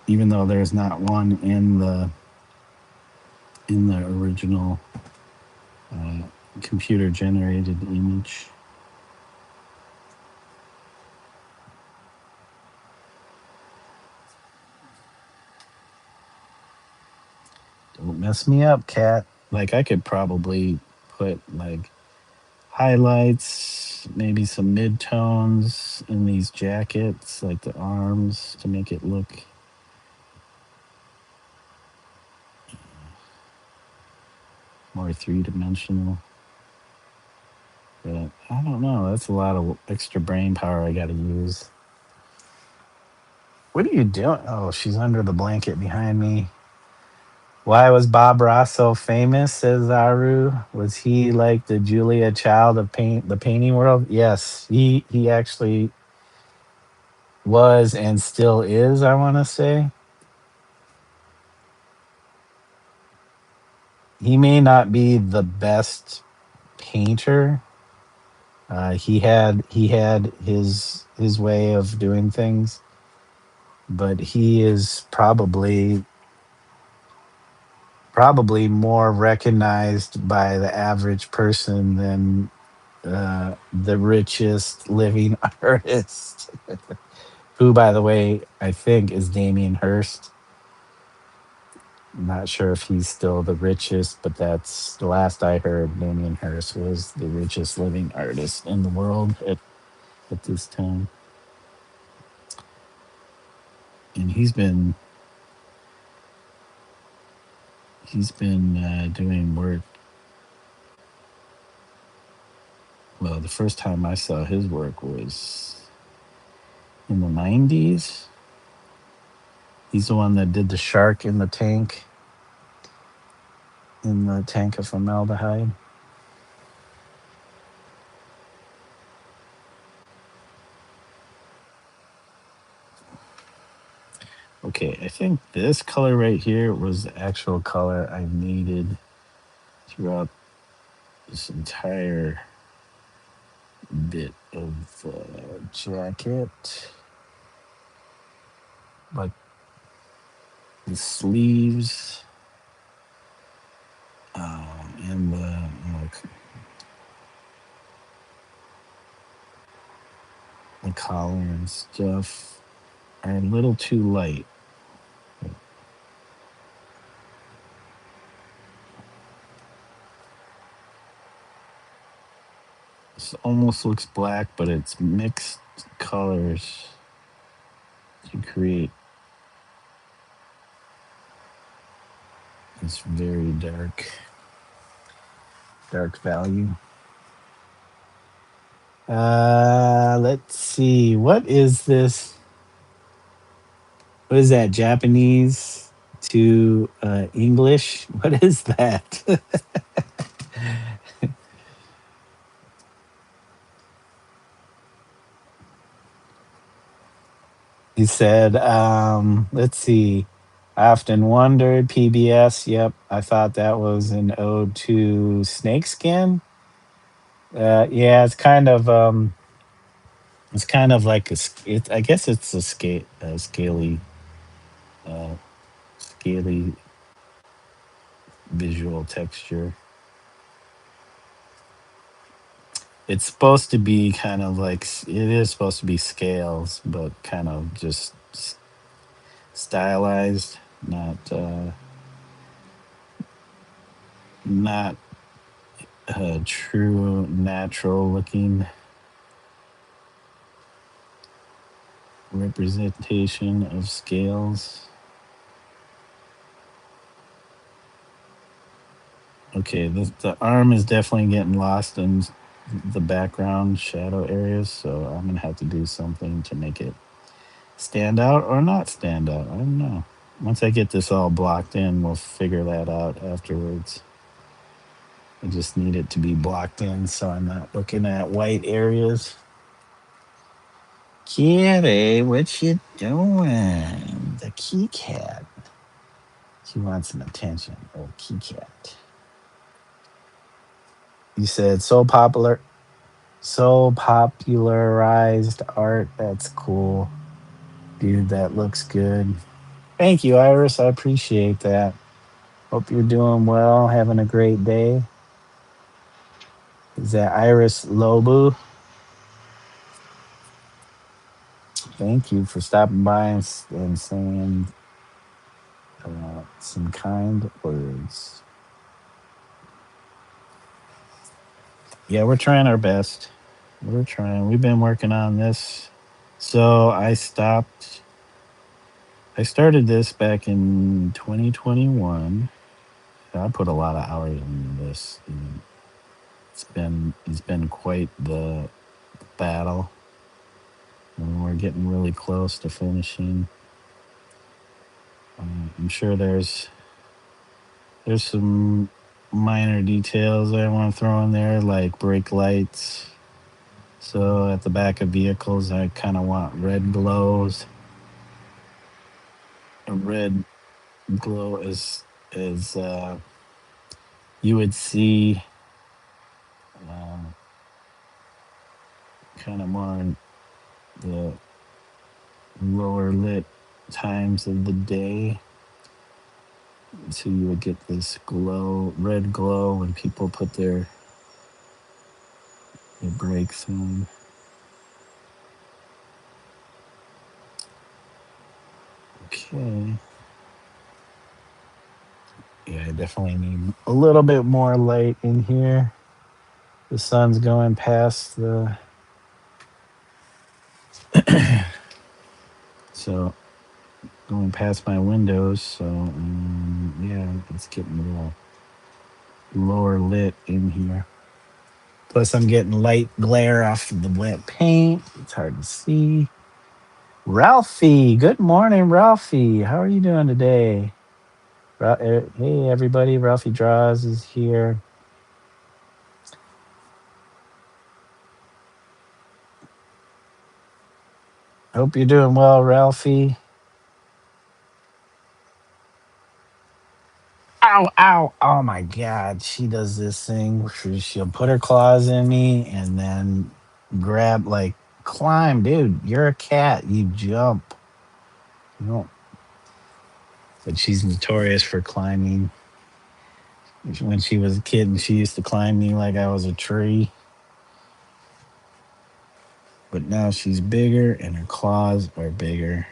Speaker 1: even though there's not one in the original uh, computer generated image. Don't mess me up, cat. Like I could probably put like highlights, maybe some mid tones in these jackets, like the arms, to make it look more 3 dimensional. But I don't know. That's a lot of extra brain power I got to use. What are you doing? Oh, she's under the blanket behind me. Why was Bob Ross so famous? Says Aru. Was he like the Julia Child of the painting world? Yes, he actually was and still is. I want to say he may not be the best painter. He had his way of doing things, but he is probably more recognized by the average person than the richest living artist, who, by the way, I think is Damien Hirst. I'm not sure if he's still the richest, but that's the last I heard. Damien Hirst was the richest living artist in the world at this time, and he's been doing work. Well, the first time I saw his work was in the '90s. He's the one that did the shark in the tank of formaldehyde. Okay, I think this color right here was the actual color I needed throughout this entire bit of jacket. But the sleeves and the collar and stuff are a little too light. This almost looks black, but it's mixed colors to create this very dark value. Let's see. What is this? What is that? Japanese to English? What is that? He said, let's see. I often wondered, PBS. Yep, I thought that was an ode to snakeskin. Yeah, it's kind of like I guess it's a uh, scaly visual texture. It's supposed to be kind of like it is supposed to be scales, but kind of just stylized, not a true natural looking representation of scales. Okay, the arm is definitely getting lost in the background shadow areas, so I'm gonna have to do something to make it stand out or not stand out. I don't know. Once I get this all blocked in, we'll figure that out afterwards. I just need it to be blocked in so I'm not looking at white areas. Kitty, what you doing? The key cat. She wants some attention. Oh, key cat. You said so popularized art. That's cool. Dude, that looks good. Thank you, Iris. I appreciate that. Hope you're doing well, having a great day. Is that Iris Lobu? Thank you for stopping by and saying some kind words. Yeah, we're trying our best. We're trying. We've been working on this. So I started this back in 2021. I put a lot of hours into this. And it's been quite the battle. And we're getting really close to finishing. I'm sure there's some minor details I want to throw in there, like brake lights. So at the back of vehicles, I kind of want red glows. A red glow as you would see uh, kind of more in the lower lit times of the day. So you would get this red glow when people put their brakes on. Okay. Yeah, I definitely need a little bit more light in here. The sun's going past so going past my windows. So yeah, it's getting a little lower lit in here. Plus, I'm getting light glare off of the wet paint. It's hard to see. Ralphie, good morning, Ralphie. How are you doing today? Hey, everybody. Ralphie Draws is here. Hope you're doing well, Ralphie. Ow, ow. Oh my God. She does this thing where she'll put her claws in me and then climb. Dude, you're a cat. You jump. You don't, but she's notorious for climbing. When she was a kid, and she used to climb me like I was a tree. But now she's bigger and her claws are bigger.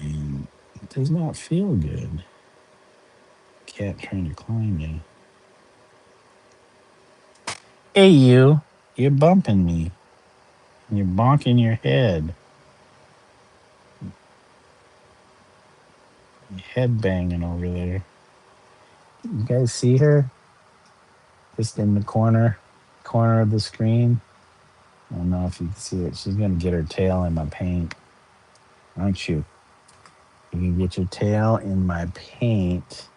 Speaker 1: And it does not feel good. Cat trying to climb me. Hey, you. You're bumping me. You're bonking your head. Your head banging over there. You guys see her? Just in the corner of the screen. I don't know if you can see it. She's gonna get her tail in my paint. Aren't you? You can get your tail in my paint.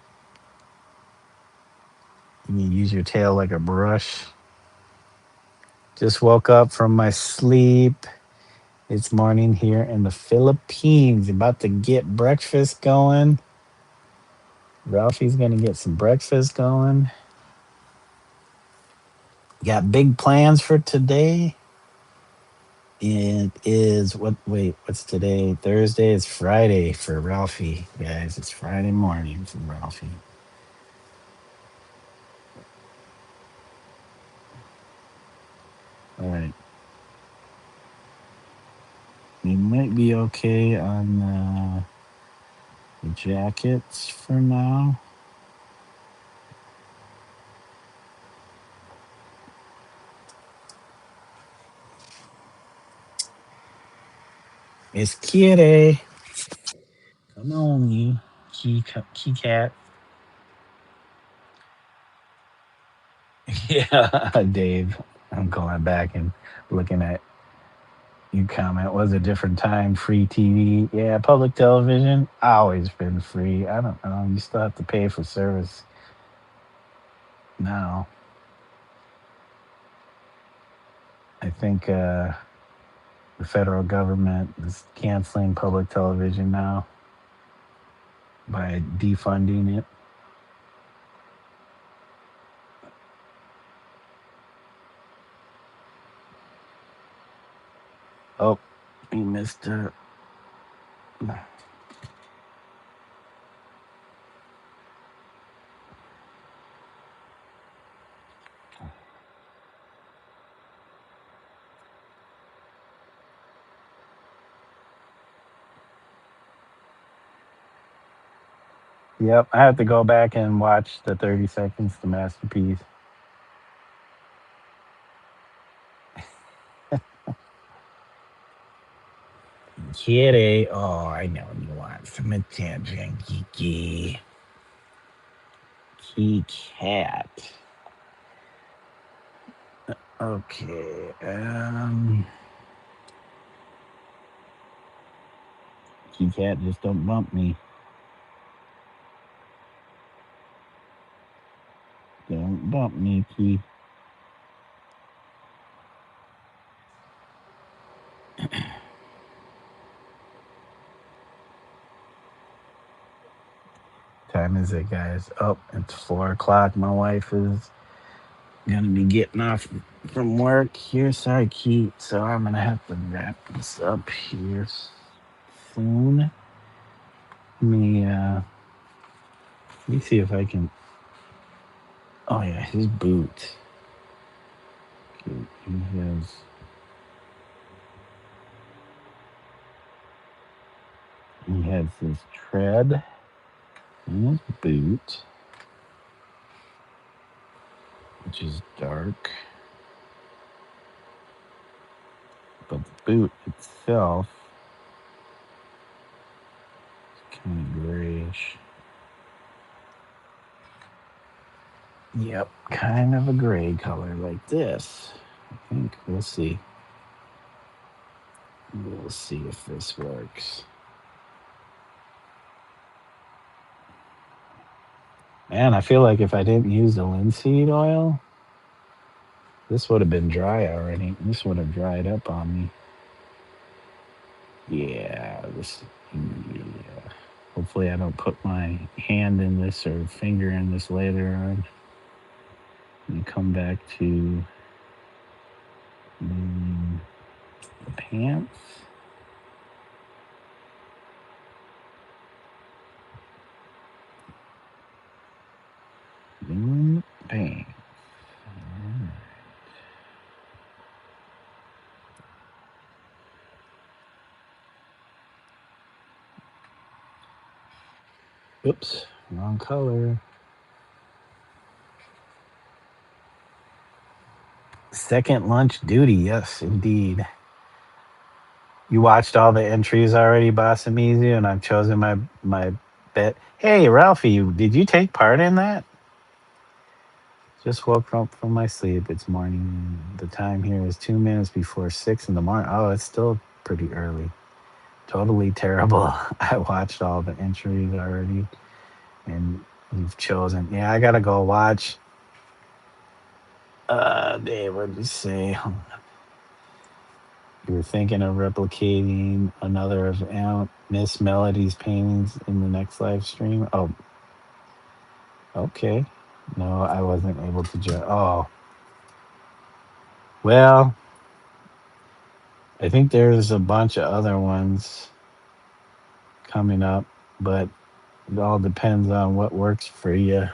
Speaker 1: You can use your tail like a brush. Just woke up from my sleep. It's morning here in the Philippines. About to get breakfast going. Ralphie's gonna get some breakfast going. Got big plans for today. It is what's today? Thursday. It's Friday for Ralphie, guys. It's Friday morning for Ralphie. All right. You might be okay on the jackets for now. Miss Kitty. Come on, you. Key cat. Yeah, Dave. I'm going back and looking at your comment. Was a different time. Free TV. Yeah, public television. Always been free. I don't know. You still have to pay for service now. I think the federal government is canceling public television now by defunding it. Oh, you missed it. Yep, I have to go back and watch the 30 seconds to masterpiece. Kitty. Oh, I know you want some attention, Kiki. Key cat. Okay. Key cat, just don't bump me. Don't bump me, Key. Time is it, guys? Oh, it's 4 o'clock. My wife is gonna be getting off from work here. Sorry, Key. So I'm gonna have to wrap this up here soon. Let me see if I can. Oh yeah, his boot. Okay, he has this tread and his boot, which is dark, but the boot itself is kind of grayish. Yep, kind of a gray color like this. I think we'll see. We'll see if this works. Man, I feel like if I didn't use the linseed oil, this would have been dry already. This would have dried up on me. Yeah, this. Yeah. Hopefully, I don't put my hand in this or finger in this later on. And come back to mm, the pants. Pants. Oops, wrong color. Second lunch duty. Yes, indeed. You watched all the entries already, Boss Amizu, and I've chosen my bet. Hey, Ralphie, did you take part in that? Just woke up from my sleep. It's morning. The time here is 2 minutes before 6 in the morning. Oh, it's still pretty early. Totally terrible. I watched all the entries already, and you've chosen. Yeah, I gotta go watch. Dave, what did you say? You were thinking of replicating another of Miss Melody's paintings in the next live stream. Oh, okay. No, I wasn't able to join. Oh, well, I think there's a bunch of other ones coming up, but it all depends on what works for you.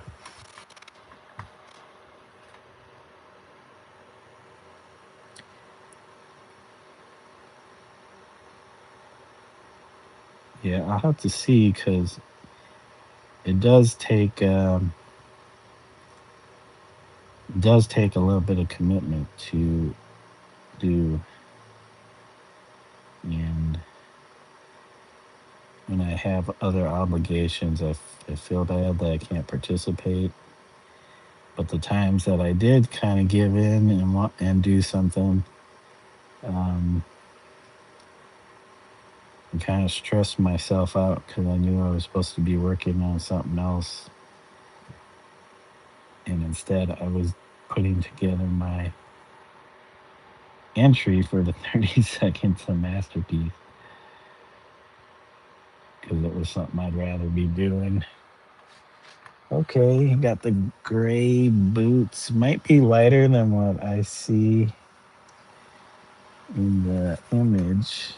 Speaker 1: Yeah, I'll have to see because it does take a little bit of commitment to do, and when I have other obligations, I feel bad that I can't participate. But the times that I did kind of give in and want and do something, um, I kind of stressed myself out because I knew I was supposed to be working on something else, and instead I was putting together my entry for the 30 seconds of masterpiece because it was something I'd rather be doing. Okay, got the gray boots. Might be lighter than what I see in the image.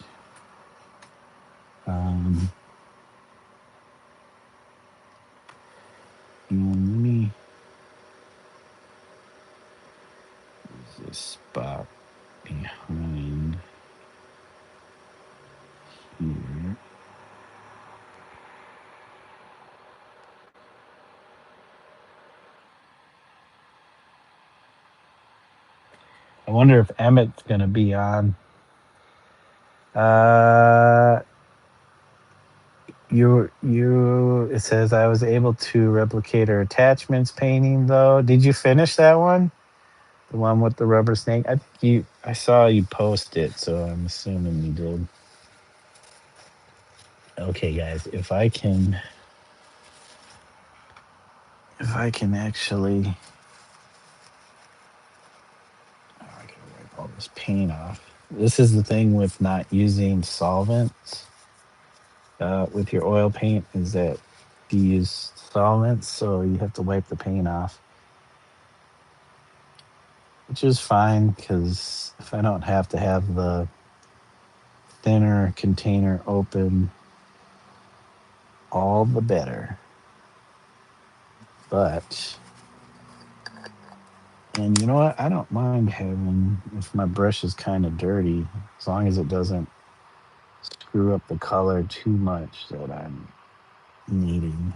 Speaker 1: Um, and let me use this spot behind here. I wonder if Emmett's gonna be on. Uh, you. It says I was able to replicate her attachments painting though. Did you finish that one? The one with the rubber snake? I think you. I saw you post it, so I'm assuming you did. Okay, guys, if I can actually, oh, I gotta wipe all this paint off. This is the thing with not using solvents with your oil paint is that you use solvents, so you have to wipe the paint off, which is fine because if I don't have to have the thinner container open, all the better. But and you know what? I don't mind having if my brush is kind of dirty, as long as it doesn't screw up the color too much that I'm needing.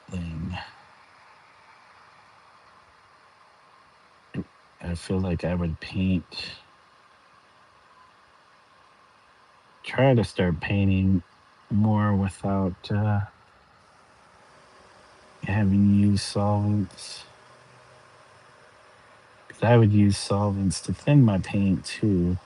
Speaker 1: Then I feel like I would try to start painting more without having used solvents. 'Cause I would use solvents to thin my paint too.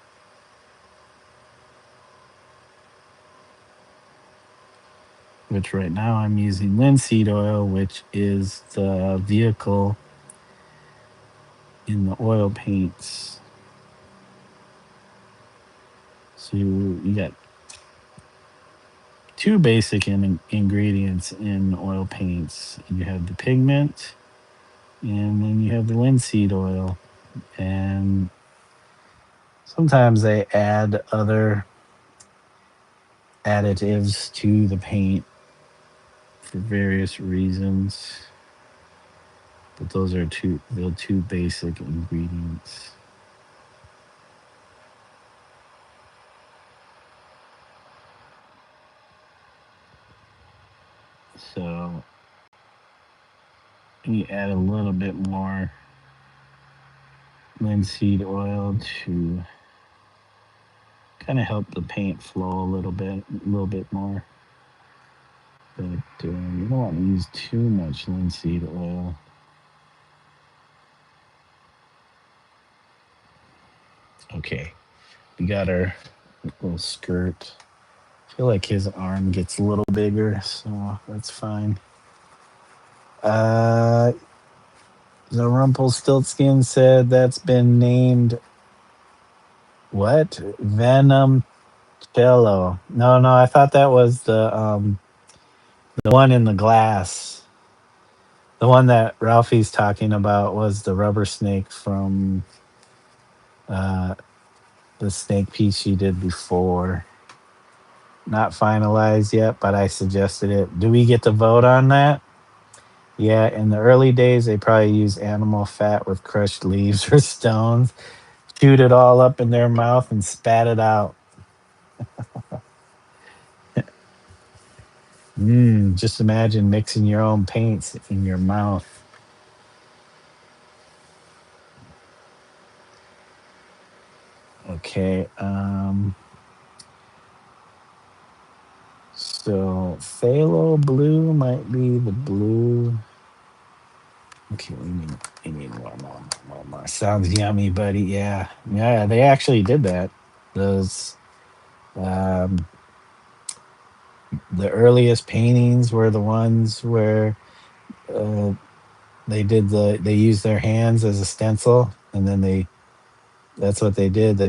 Speaker 1: Which right now I'm using linseed oil, which is the vehicle in the oil paints. So you got two basic ingredients in oil paints. You have the pigment, and then you have the linseed oil. And sometimes they add other additives to the paint for various reasons. But those are the two basic ingredients. So you add a little bit more linseed oil to kind of help the paint flow a little bit more. But you don't want to use too much linseed oil. Okay, we got our little skirt. I feel like his arm gets a little bigger, so that's fine. Uh, the Rumpelstiltskin said that's been named what? Venom Cello. No, no, I thought that was the one in the glass. The one that Ralphie's talking about was the rubber snake from uh, the snake piece she did before. Not finalized yet, but I suggested it. Do we get to vote on that? Yeah, in the early days, they probably use animal fat with crushed leaves or stones. chewed it all up in their mouth and spat it out. Just imagine mixing your own paints in your mouth. Okay. So phthalo blue might be the blue. Okay, we need more. Sounds yummy, buddy. Yeah, yeah. They actually did that. Those um, the earliest paintings were the ones where uh, they used their hands as a stencil, and then that's what they did.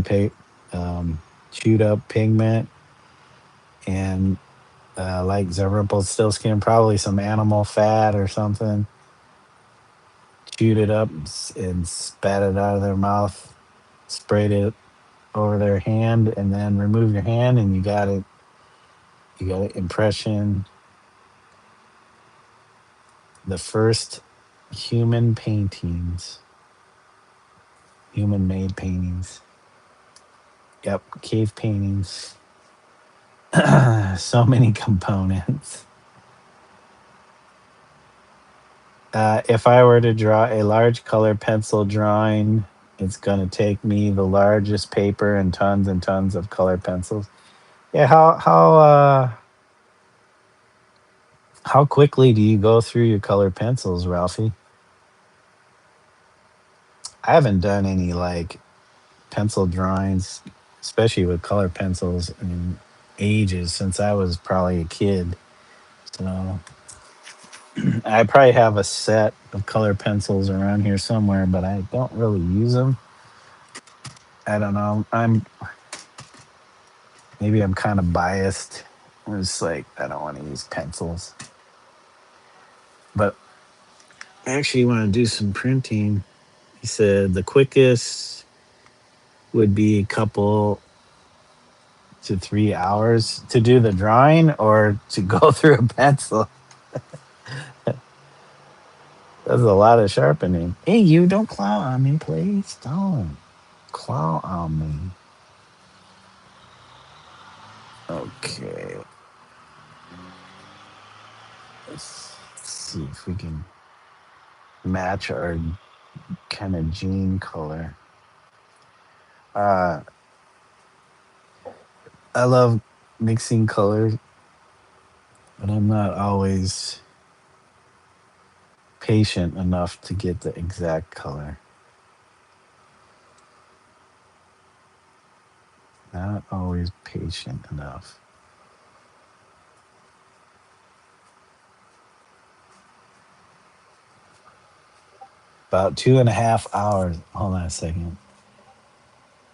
Speaker 1: Um, chewed up pigment and like Rumpelstiltskin, probably some animal fat or something. Chewed it up and spat it out of their mouth. Sprayed it over their hand, and then remove your hand, and you got it. You got an impression. The first human paintings, human-made paintings. Yep, cave paintings. So many components. If I were to draw a large color pencil drawing, it's gonna take me the largest paper and tons of color pencils. Yeah, how quickly do you go through your color pencils, Ralphie? I haven't done any like pencil drawings, especially with color pencils, in ages since I was probably a kid. So I probably have a set of color pencils around here somewhere, but I don't really use them. I don't know. Maybe I'm kind of biased. It's like I don't want to use pencils, but I actually want to do some printing. He said the quickest would be a couple to 3 hours to do the drawing or to go through a pencil. That's a lot of sharpening. Hey, you don't claw on me, please. Don't claw on me. Okay. Let's see if we can match our kind of jean color. Uh, I love mixing colors, but I'm not always patient enough to get the exact color. Not always patient enough. About 2.5 hours. Hold on a second.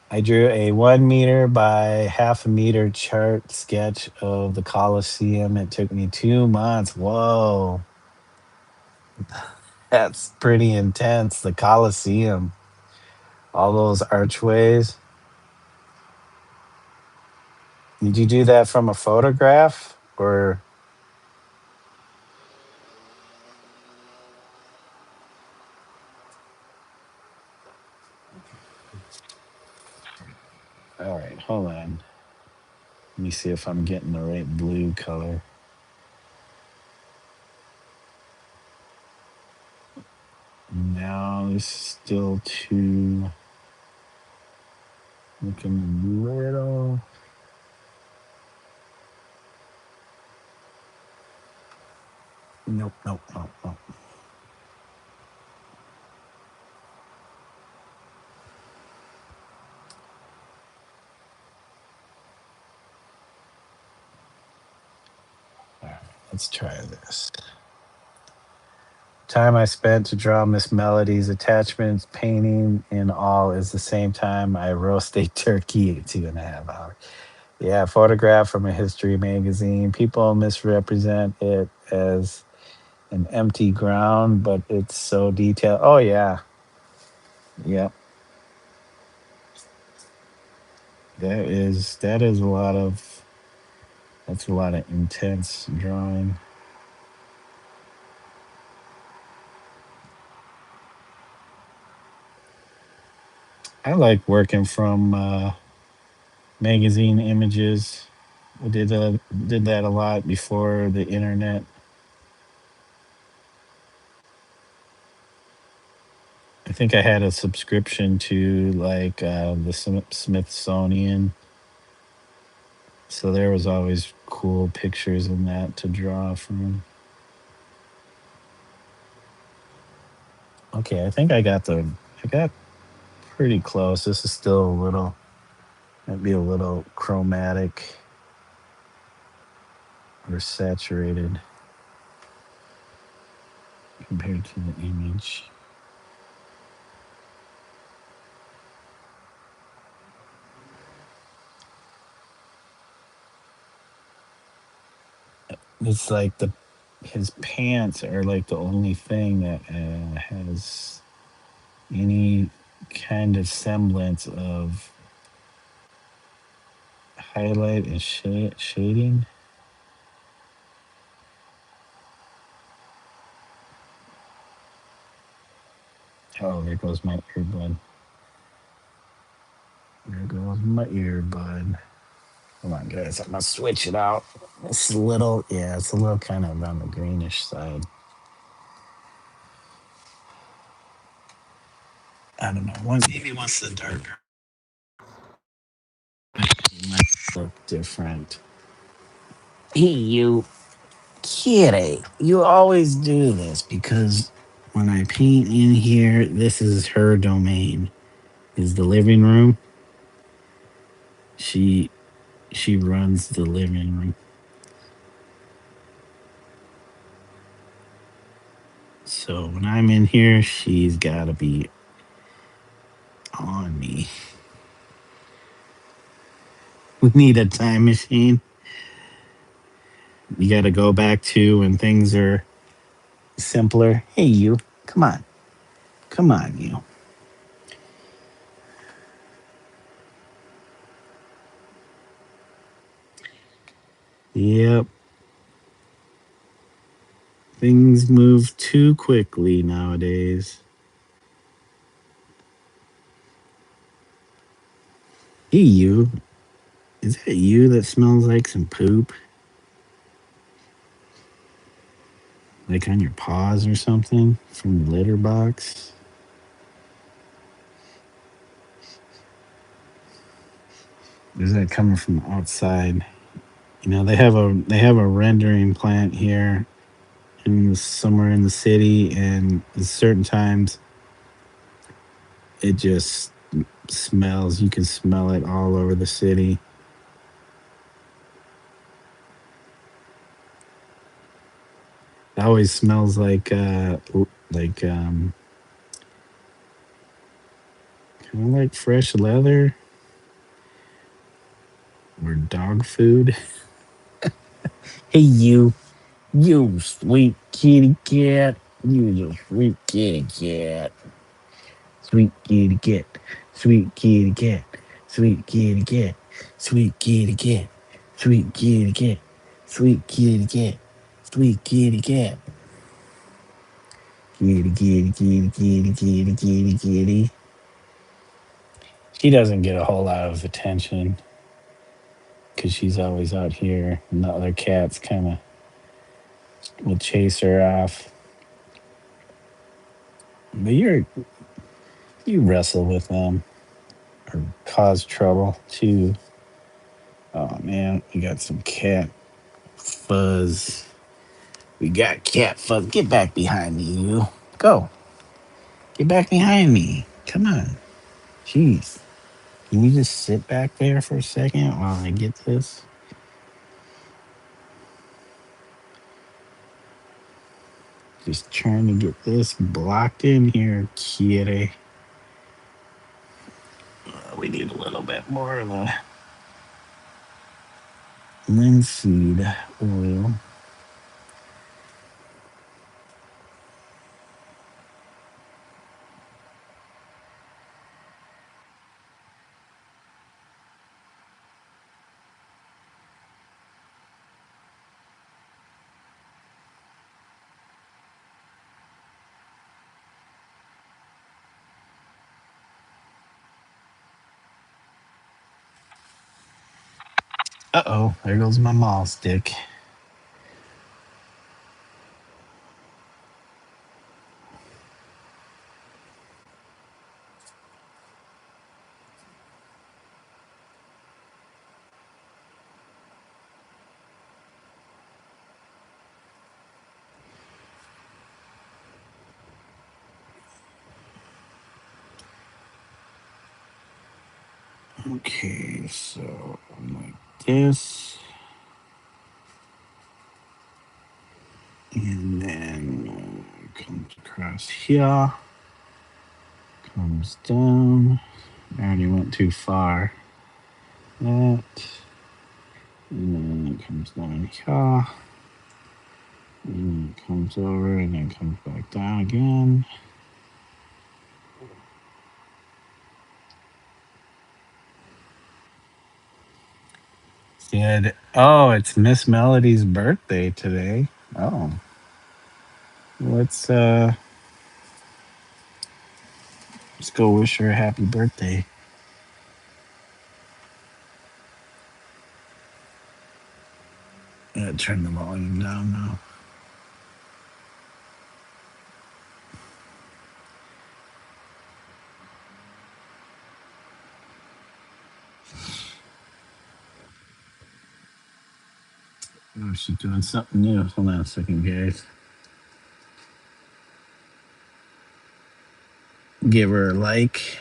Speaker 1: I drew a 1 meter by half a meter chart sketch of the Colosseum. It took me 2 months. Whoa, that's pretty intense. The Colosseum, all those archways. Did you do that from a photograph or? All right, hold on. Let me see if I'm getting the right blue color. Now this is still too looking a little. Nope, nope, nope, nope. All right, let's try this. Time I spent to draw Miss Melody's attachments, painting in all is the same time I roast a turkey 2.5 hours. Yeah, photograph from a history magazine. People misrepresent it as an empty ground, but it's so detailed. Oh yeah, yeah. That is a lot of that's a lot of intense drawing. I like working from magazine images. I did that a lot before the internet. I think I had a subscription to like the Smithsonian, so there was always cool pictures in that to draw from. Okay, I think I got pretty close. This is still a little, might be a little chromatic or saturated compared to the image. It's like the his pants are like the only thing that has any kind of semblance of highlight and shading. Oh, there goes my earbud. There goes my earbud. Hold on, guys. I'm gonna switch it out. It's a little, yeah, it's a little kind of on the greenish side. I don't know. Maybe once the darker it might look different. Hey, you kitty! You always do this because when I paint in here, this is her domain. Is the living room? She she runs the living room. So when I'm in here, she's got to be on me. We need a time machine. You got to go back to when things are simpler. Hey, you, come on. Come on, you. Yep. Things move too quickly nowadays. Hey, you. Is that you that smells like some poop? Like on your paws or something from the litter box? Is that coming from outside? You know, they have a rendering plant here in somewhere in the city, and at certain times it just smells. You can smell it all over the city. It always smells like kind of like fresh leather or dog food. Hey, you sweet kitty cat. You sweet kitty cat. Sweet kitty cat. Sweet kitty cat. Sweet kitty cat. Sweet kitty cat. Sweet kitty cat. Sweet kitty cat. Sweet kitty cat. Kitty, kitty, kitty, kitty, kitty, kitty, kitty. She doesn't get a whole lot of attention because she's always out here, and the other cats kind of will chase her off. But you wrestle with them or cause trouble too. Oh man, we got some cat fuzz. We got cat fuzz. Get back behind me, you. Go. Get back behind me. Come on. Jeez. Can you just sit back there for a second while I get this? Just trying to get this blocked in here, kitty. We need a little bit more of the linseed oil. Uh-oh, there goes my mall stick. Okay, so like this. And then comes across here. Comes down. I already went too far. That. And then it comes down here. And it comes over and then comes back down again. Said, oh, it's Miss Melody's birthday today. Oh. Let's let's go wish her a happy birthday. Turn the volume down now. Oh, she's doing something new. Hold on a second, guys. Give her a like.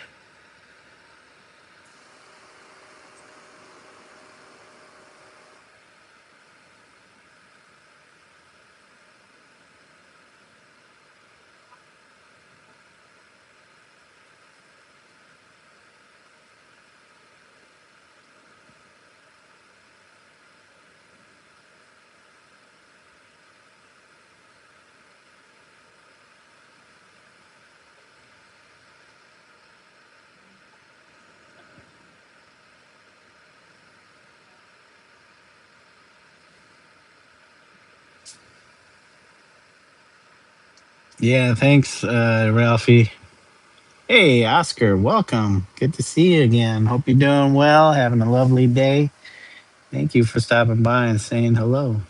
Speaker 1: Yeah, thanks, Ralphie. Hey, Oscar, welcome. Good to see you again. Hope you're doing well, having a lovely day. Thank you for stopping by and saying hello.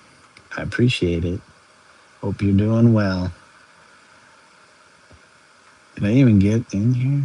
Speaker 1: I appreciate it. Hope you're doing well. Did I even get in here?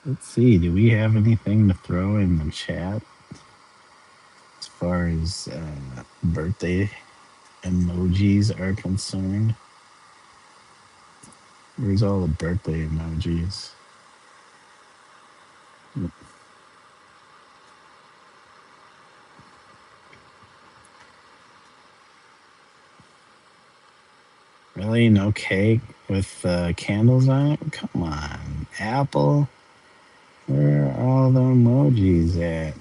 Speaker 1: Let's see. Do we have anything to throw in the chat as far as birthday emojis are concerned? Where's all the birthday emojis? Really? No cake with candles on it? Come on. Apple? Where are all the emojis at?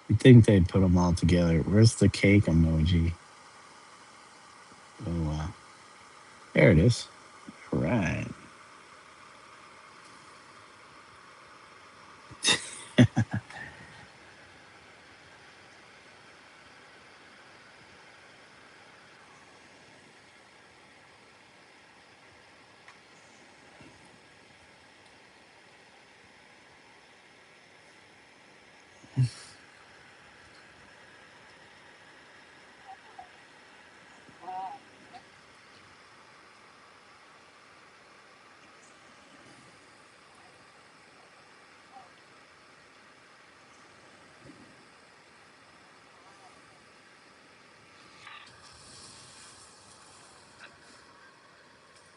Speaker 1: You'd think they'd put them all together. Where's the cake emoji? Oh, there it is. Right.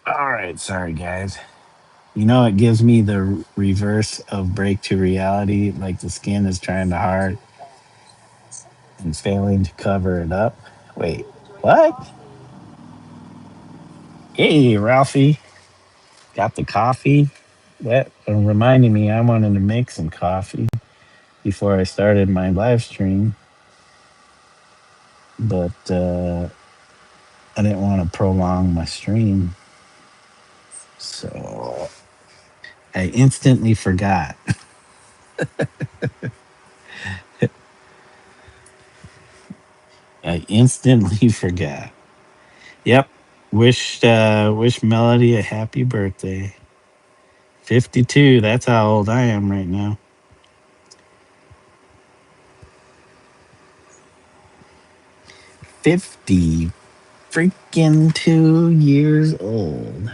Speaker 1: All right. Sorry, guys. You know, it gives me the reverse of break to reality, like the skin is trying to hard and failing to cover it up. Wait, what? Hey, Ralphie, got the coffee? That reminded me I wanted to make some coffee before I started my live stream, but I didn't want to prolong my stream. So I instantly forgot. I instantly forgot. Yep. Wish Melody a happy birthday. 52. That's how old I am right now. 50 freaking 2 years old.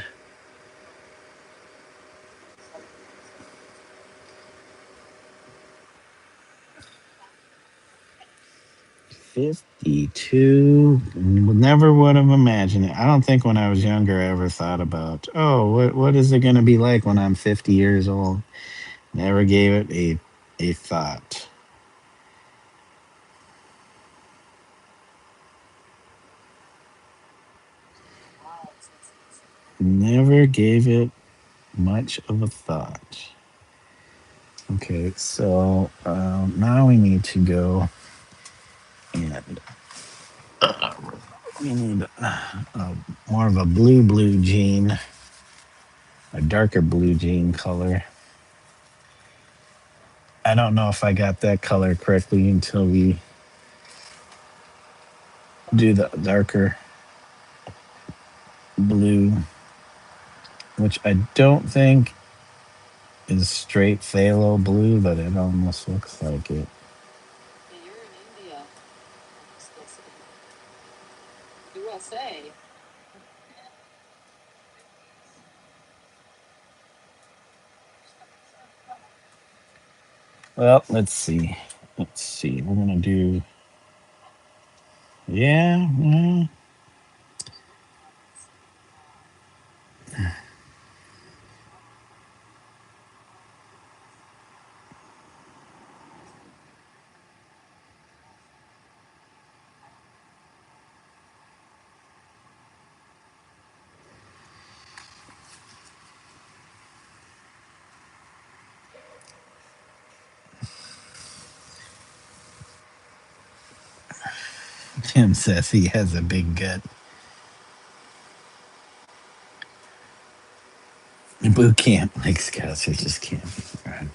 Speaker 1: 52. Never would have imagined it. I don't think when I was younger I ever thought about, oh, what is it going to be like when I'm 50 years old? Never gave it a thought. Never gave it much of a thought. Okay, so now we need to go and we need more of a blue jean, a darker blue jean color. I don't know if I got that color correctly until we do the darker blue, which I don't think is straight phthalo blue, but it almost looks like it.
Speaker 2: Yeah, you're in India. USA.
Speaker 1: Well, let's see. Let's see. We're gonna do. Yeah. Tim says he has a big gut. Boot camp like scouts are just camping. Right.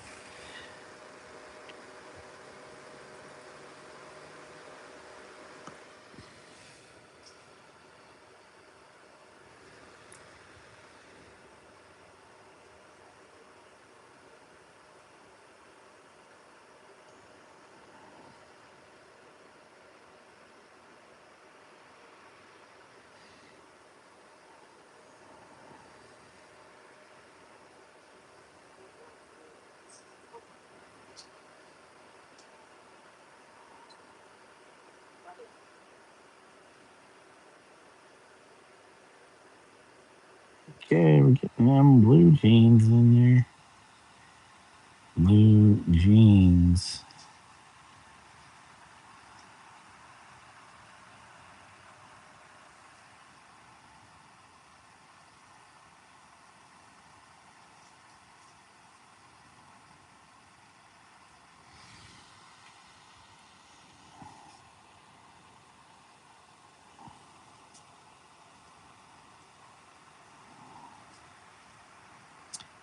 Speaker 1: Okay, we're getting them blue jeans in there. Blue jeans.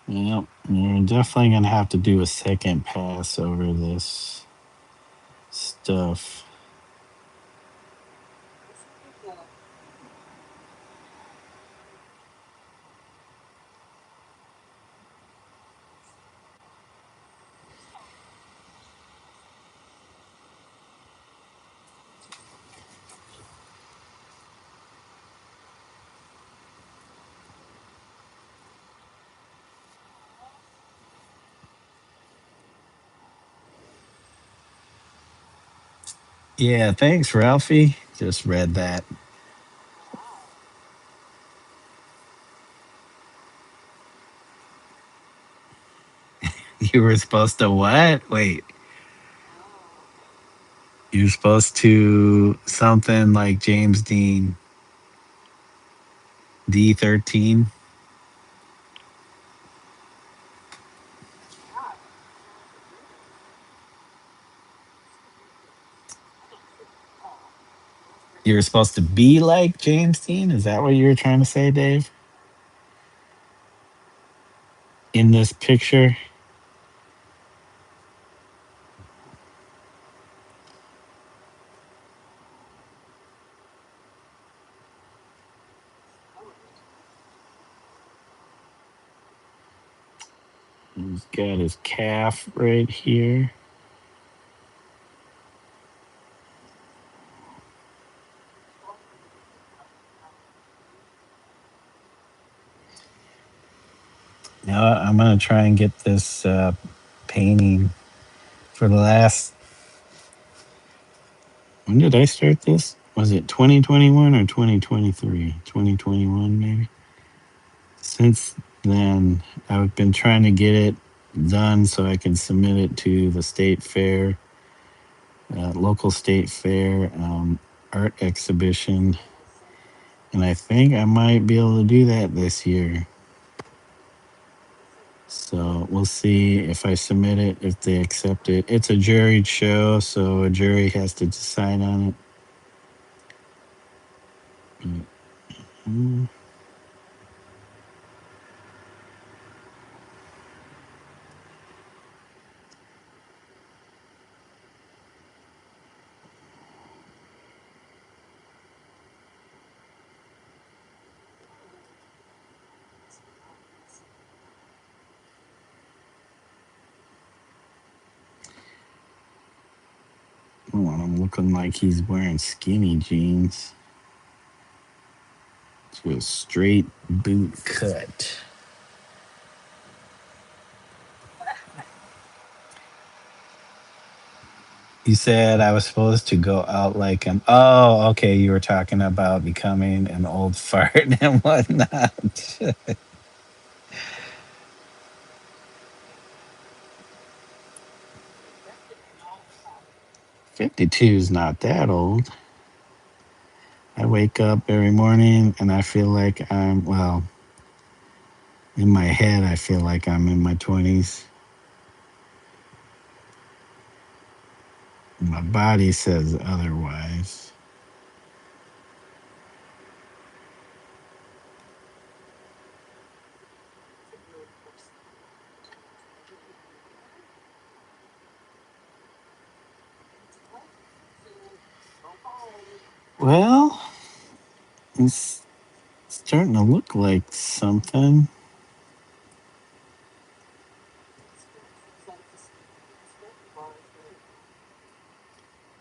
Speaker 1: Yep, you're definitely gonna have to do a second pass over this stuff. Yeah, thanks, Ralphie. Just read that. You were supposed to what? Wait. You're supposed to something like James Dean D13. You're supposed to be like James Dean. Is that what you were trying to say, Dave? In this picture, he's got his calf right here. Now I'm gonna try and get this painting for the last. When did I start this? Was it 2021 or 2023? 2021 maybe. Since then, I've been trying to get it done so I can submit it to the state fair, local state fair, art exhibition, and I think I might be able to do that this year. So we'll see if I submit it, if they accept it. It's a juried show, so a jury has to decide on it. Mm. I want him looking like he's wearing skinny jeans to a straight boot cut. You said I was supposed to go out like an. Oh, okay. You were talking about becoming an old fart and whatnot. 52 is not that old. I wake up every morning and I feel like well, in my head, I feel like I'm in my 20s. My body says otherwise. Well, it's starting to look like something.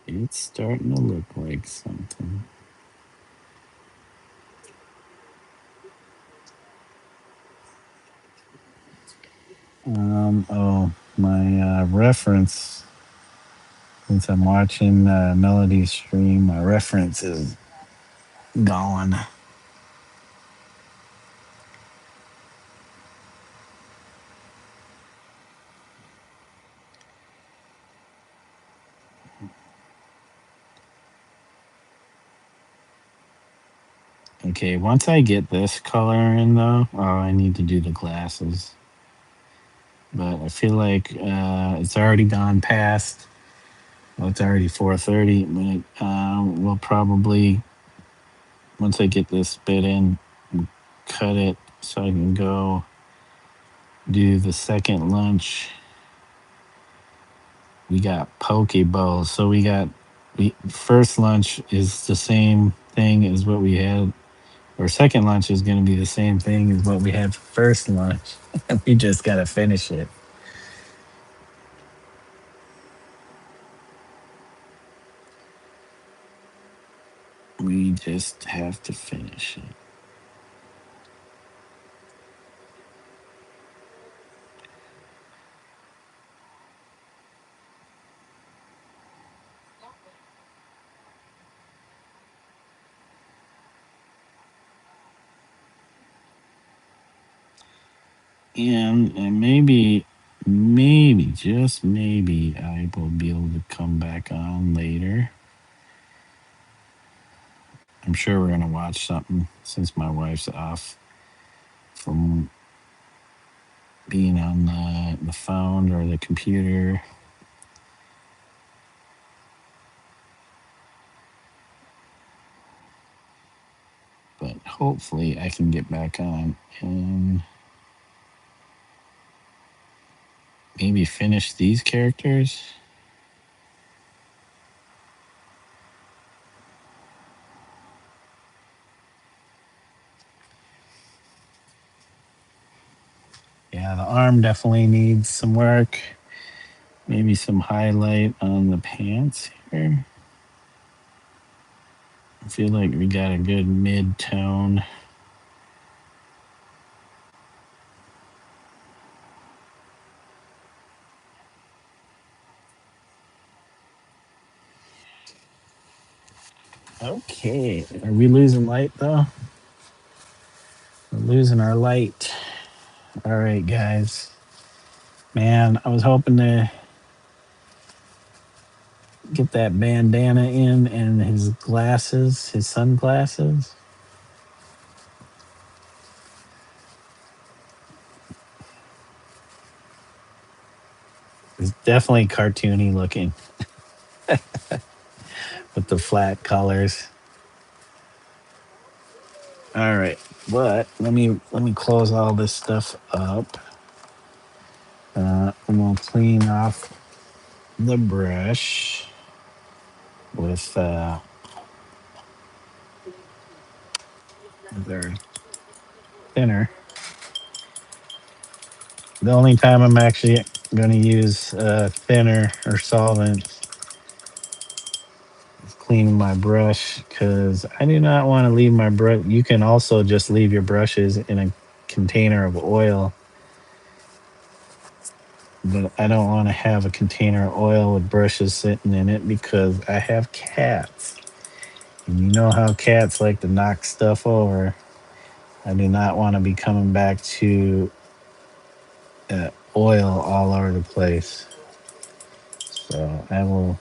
Speaker 1: It's starting to look like something. Oh, my reference, since I'm watching Melody's stream, my reference is gone. Okay, once I get this color in though, oh, I need to do the glasses. But I feel like it's already gone past. Well, it's already 4:30, but we'll probably, once I get this bit in, cut it so I can go do the second lunch. We got poke bowls. So we first lunch is the same thing as what we had, or second lunch is going to be the same thing as what we had for first lunch. We just got to finish it. We just have to finish it. And maybe maybe, just maybe, I will be able to come back on later. I'm sure we're gonna watch something since my wife's off from being on the phone or the computer. But hopefully I can get back on and maybe finish these characters. Yeah, the arm definitely needs some work. Maybe some highlight on the pants here. I feel like we got a good mid-tone. Okay, are we losing light though? We're losing our light. All right, guys. Man, I was hoping to get that bandana in and his glasses, his sunglasses. It's definitely cartoony looking with the flat colors. All right, but let me close all this stuff up. And we'll clean off the brush with their thinner. The only time I'm actually going to use thinner or solvent is cleaning my brush because I do not want to leave my brush. You can also just leave your brushes in a container of oil, but I don't want to have a container of oil with brushes sitting in it because I have cats. And you know how cats like to knock stuff over. I do not want to be coming back to oil all over the place. So I will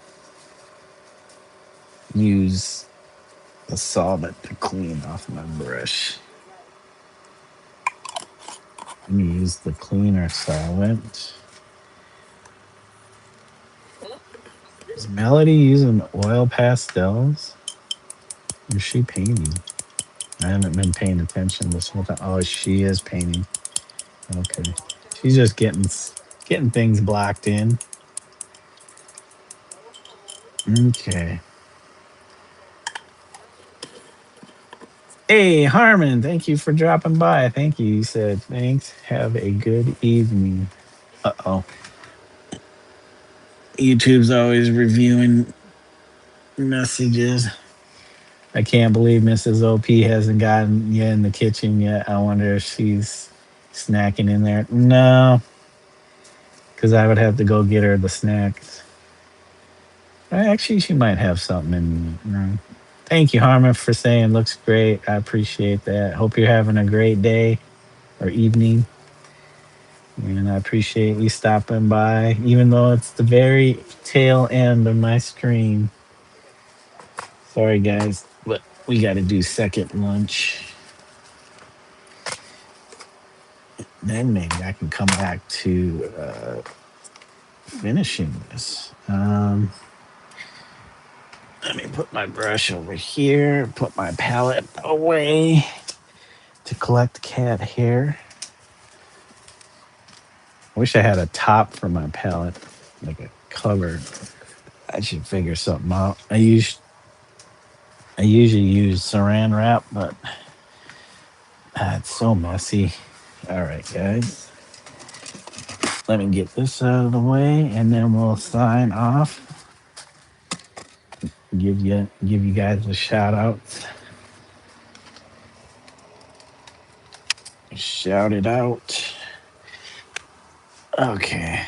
Speaker 1: use a solvent to clean off my brush. Let me use the cleaner solvent. Is Melody using oil pastels? Or is she painting? I haven't been paying attention this whole time. Oh, she is painting. Okay. She's just getting things blocked in. Okay. Hey, Harmon, thank you for dropping by. Thank you. You said thanks. Have a good evening. Uh-oh. YouTube's always reviewing messages. I can't believe Mrs. OP hasn't gotten yet in the kitchen yet. I wonder if she's snacking in there. No, because I would have to go get her the snacks. Actually, she might have something in. No. Thank you, Harmon, for saying looks great. I appreciate that. Hope you're having a great day or evening. And I appreciate you stopping by, even though it's the very tail end of my stream. Sorry, guys, but we got to do second lunch. Then maybe I can come back to finishing this. Let me put my brush over here, put my palette away to collect cat hair. I wish I had a top for my palette, like a cover. I should figure something out. I usually use saran wrap, but it's so messy. All right, guys. Let me get this out of the way, and then we'll sign off. Give you guys a shout out. Shout it out. Okay.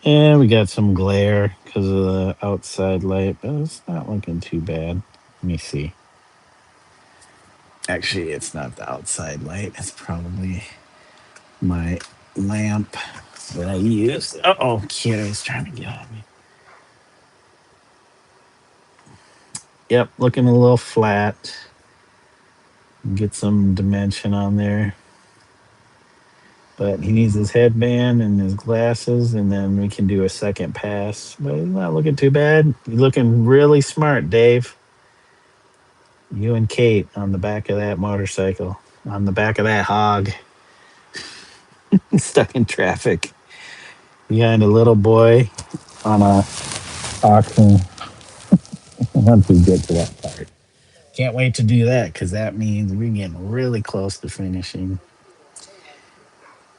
Speaker 1: Yeah, we got some glare because of the outside light, but it's not looking too bad. Let me see. Actually, it's not the outside light. It's probably my lamp that I use. Oh, kid, I was trying to get at me. Yep, looking a little flat. Get some dimension on there. But he needs his headband and his glasses, and then we can do a second pass. But he's not looking too bad. You're looking really smart, Dave. You and Kate on the back of that motorcycle, on the back of that hog, stuck in traffic behind a little boy on a auction. Once we get to that part, can't wait to do that because that means we're getting really close to finishing.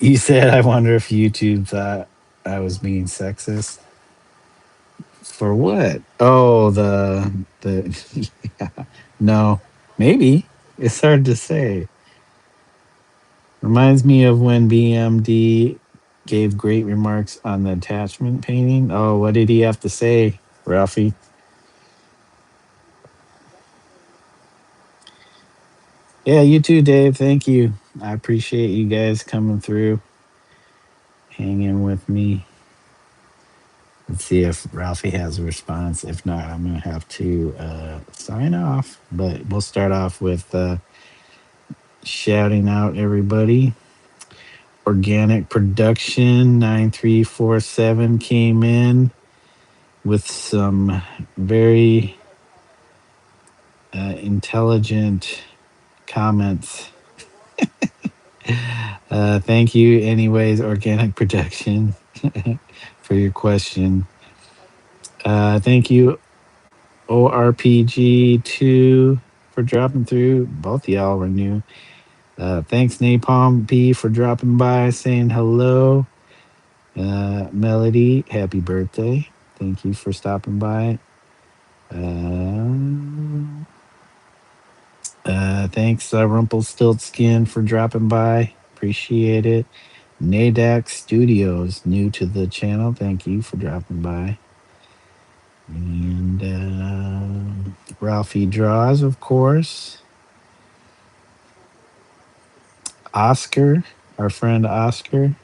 Speaker 1: You said, I wonder if YouTube thought I was being sexist. For what? Oh, the yeah. No, maybe. It's hard to say. Reminds me of when BMD gave great remarks on the attachment painting. Oh, what did he have to say, Ralphie? Yeah, you too, Dave. Thank you. I appreciate you guys coming through, hanging with me. Let's see if Ralphie has a response. If not, I'm going to have to sign off. But we'll start off with shouting out everybody. Organic Production 9347 came in with some very intelligent comments. Thank you, anyways, Organic Production, for your question. Thank you, ORPG2, for dropping through. Both of y'all were new. Thanks, Napalm B, for dropping by, saying hello. Melody, happy birthday. Thank you for stopping by. Uh, thanks, Rumpelstiltskin, for dropping by. Appreciate it. Nadak Studios, new to the channel. Thank you for dropping by. And Ralphie Draws, of course. Oscar, our friend Oscar.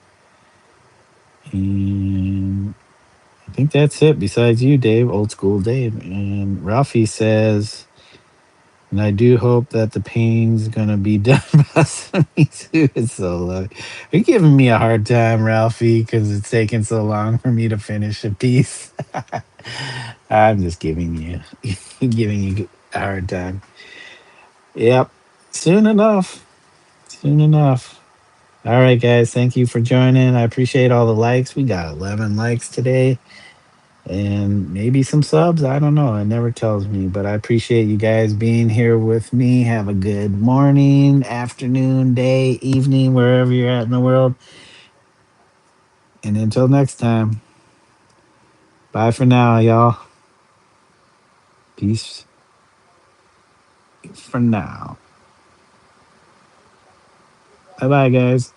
Speaker 1: And I think that's it besides you, Dave, old school Dave. And Ralphie says, and I do hope that the painting's gonna be done by Omizu. It's so low. Are you giving me a hard time, Ralphie, because it's taking so long for me to finish a piece? I'm just giving you giving you a hard time. Yep. Soon enough. Soon enough. All right, guys. Thank you for joining. I appreciate all the likes. We got 11 likes today and maybe some subs. I don't know. It never tells me, but I appreciate you guys being here with me. Have a good morning, afternoon, day, evening, wherever you're at in the world. And until next time, bye for now, y'all. Peace for now. Bye bye, guys.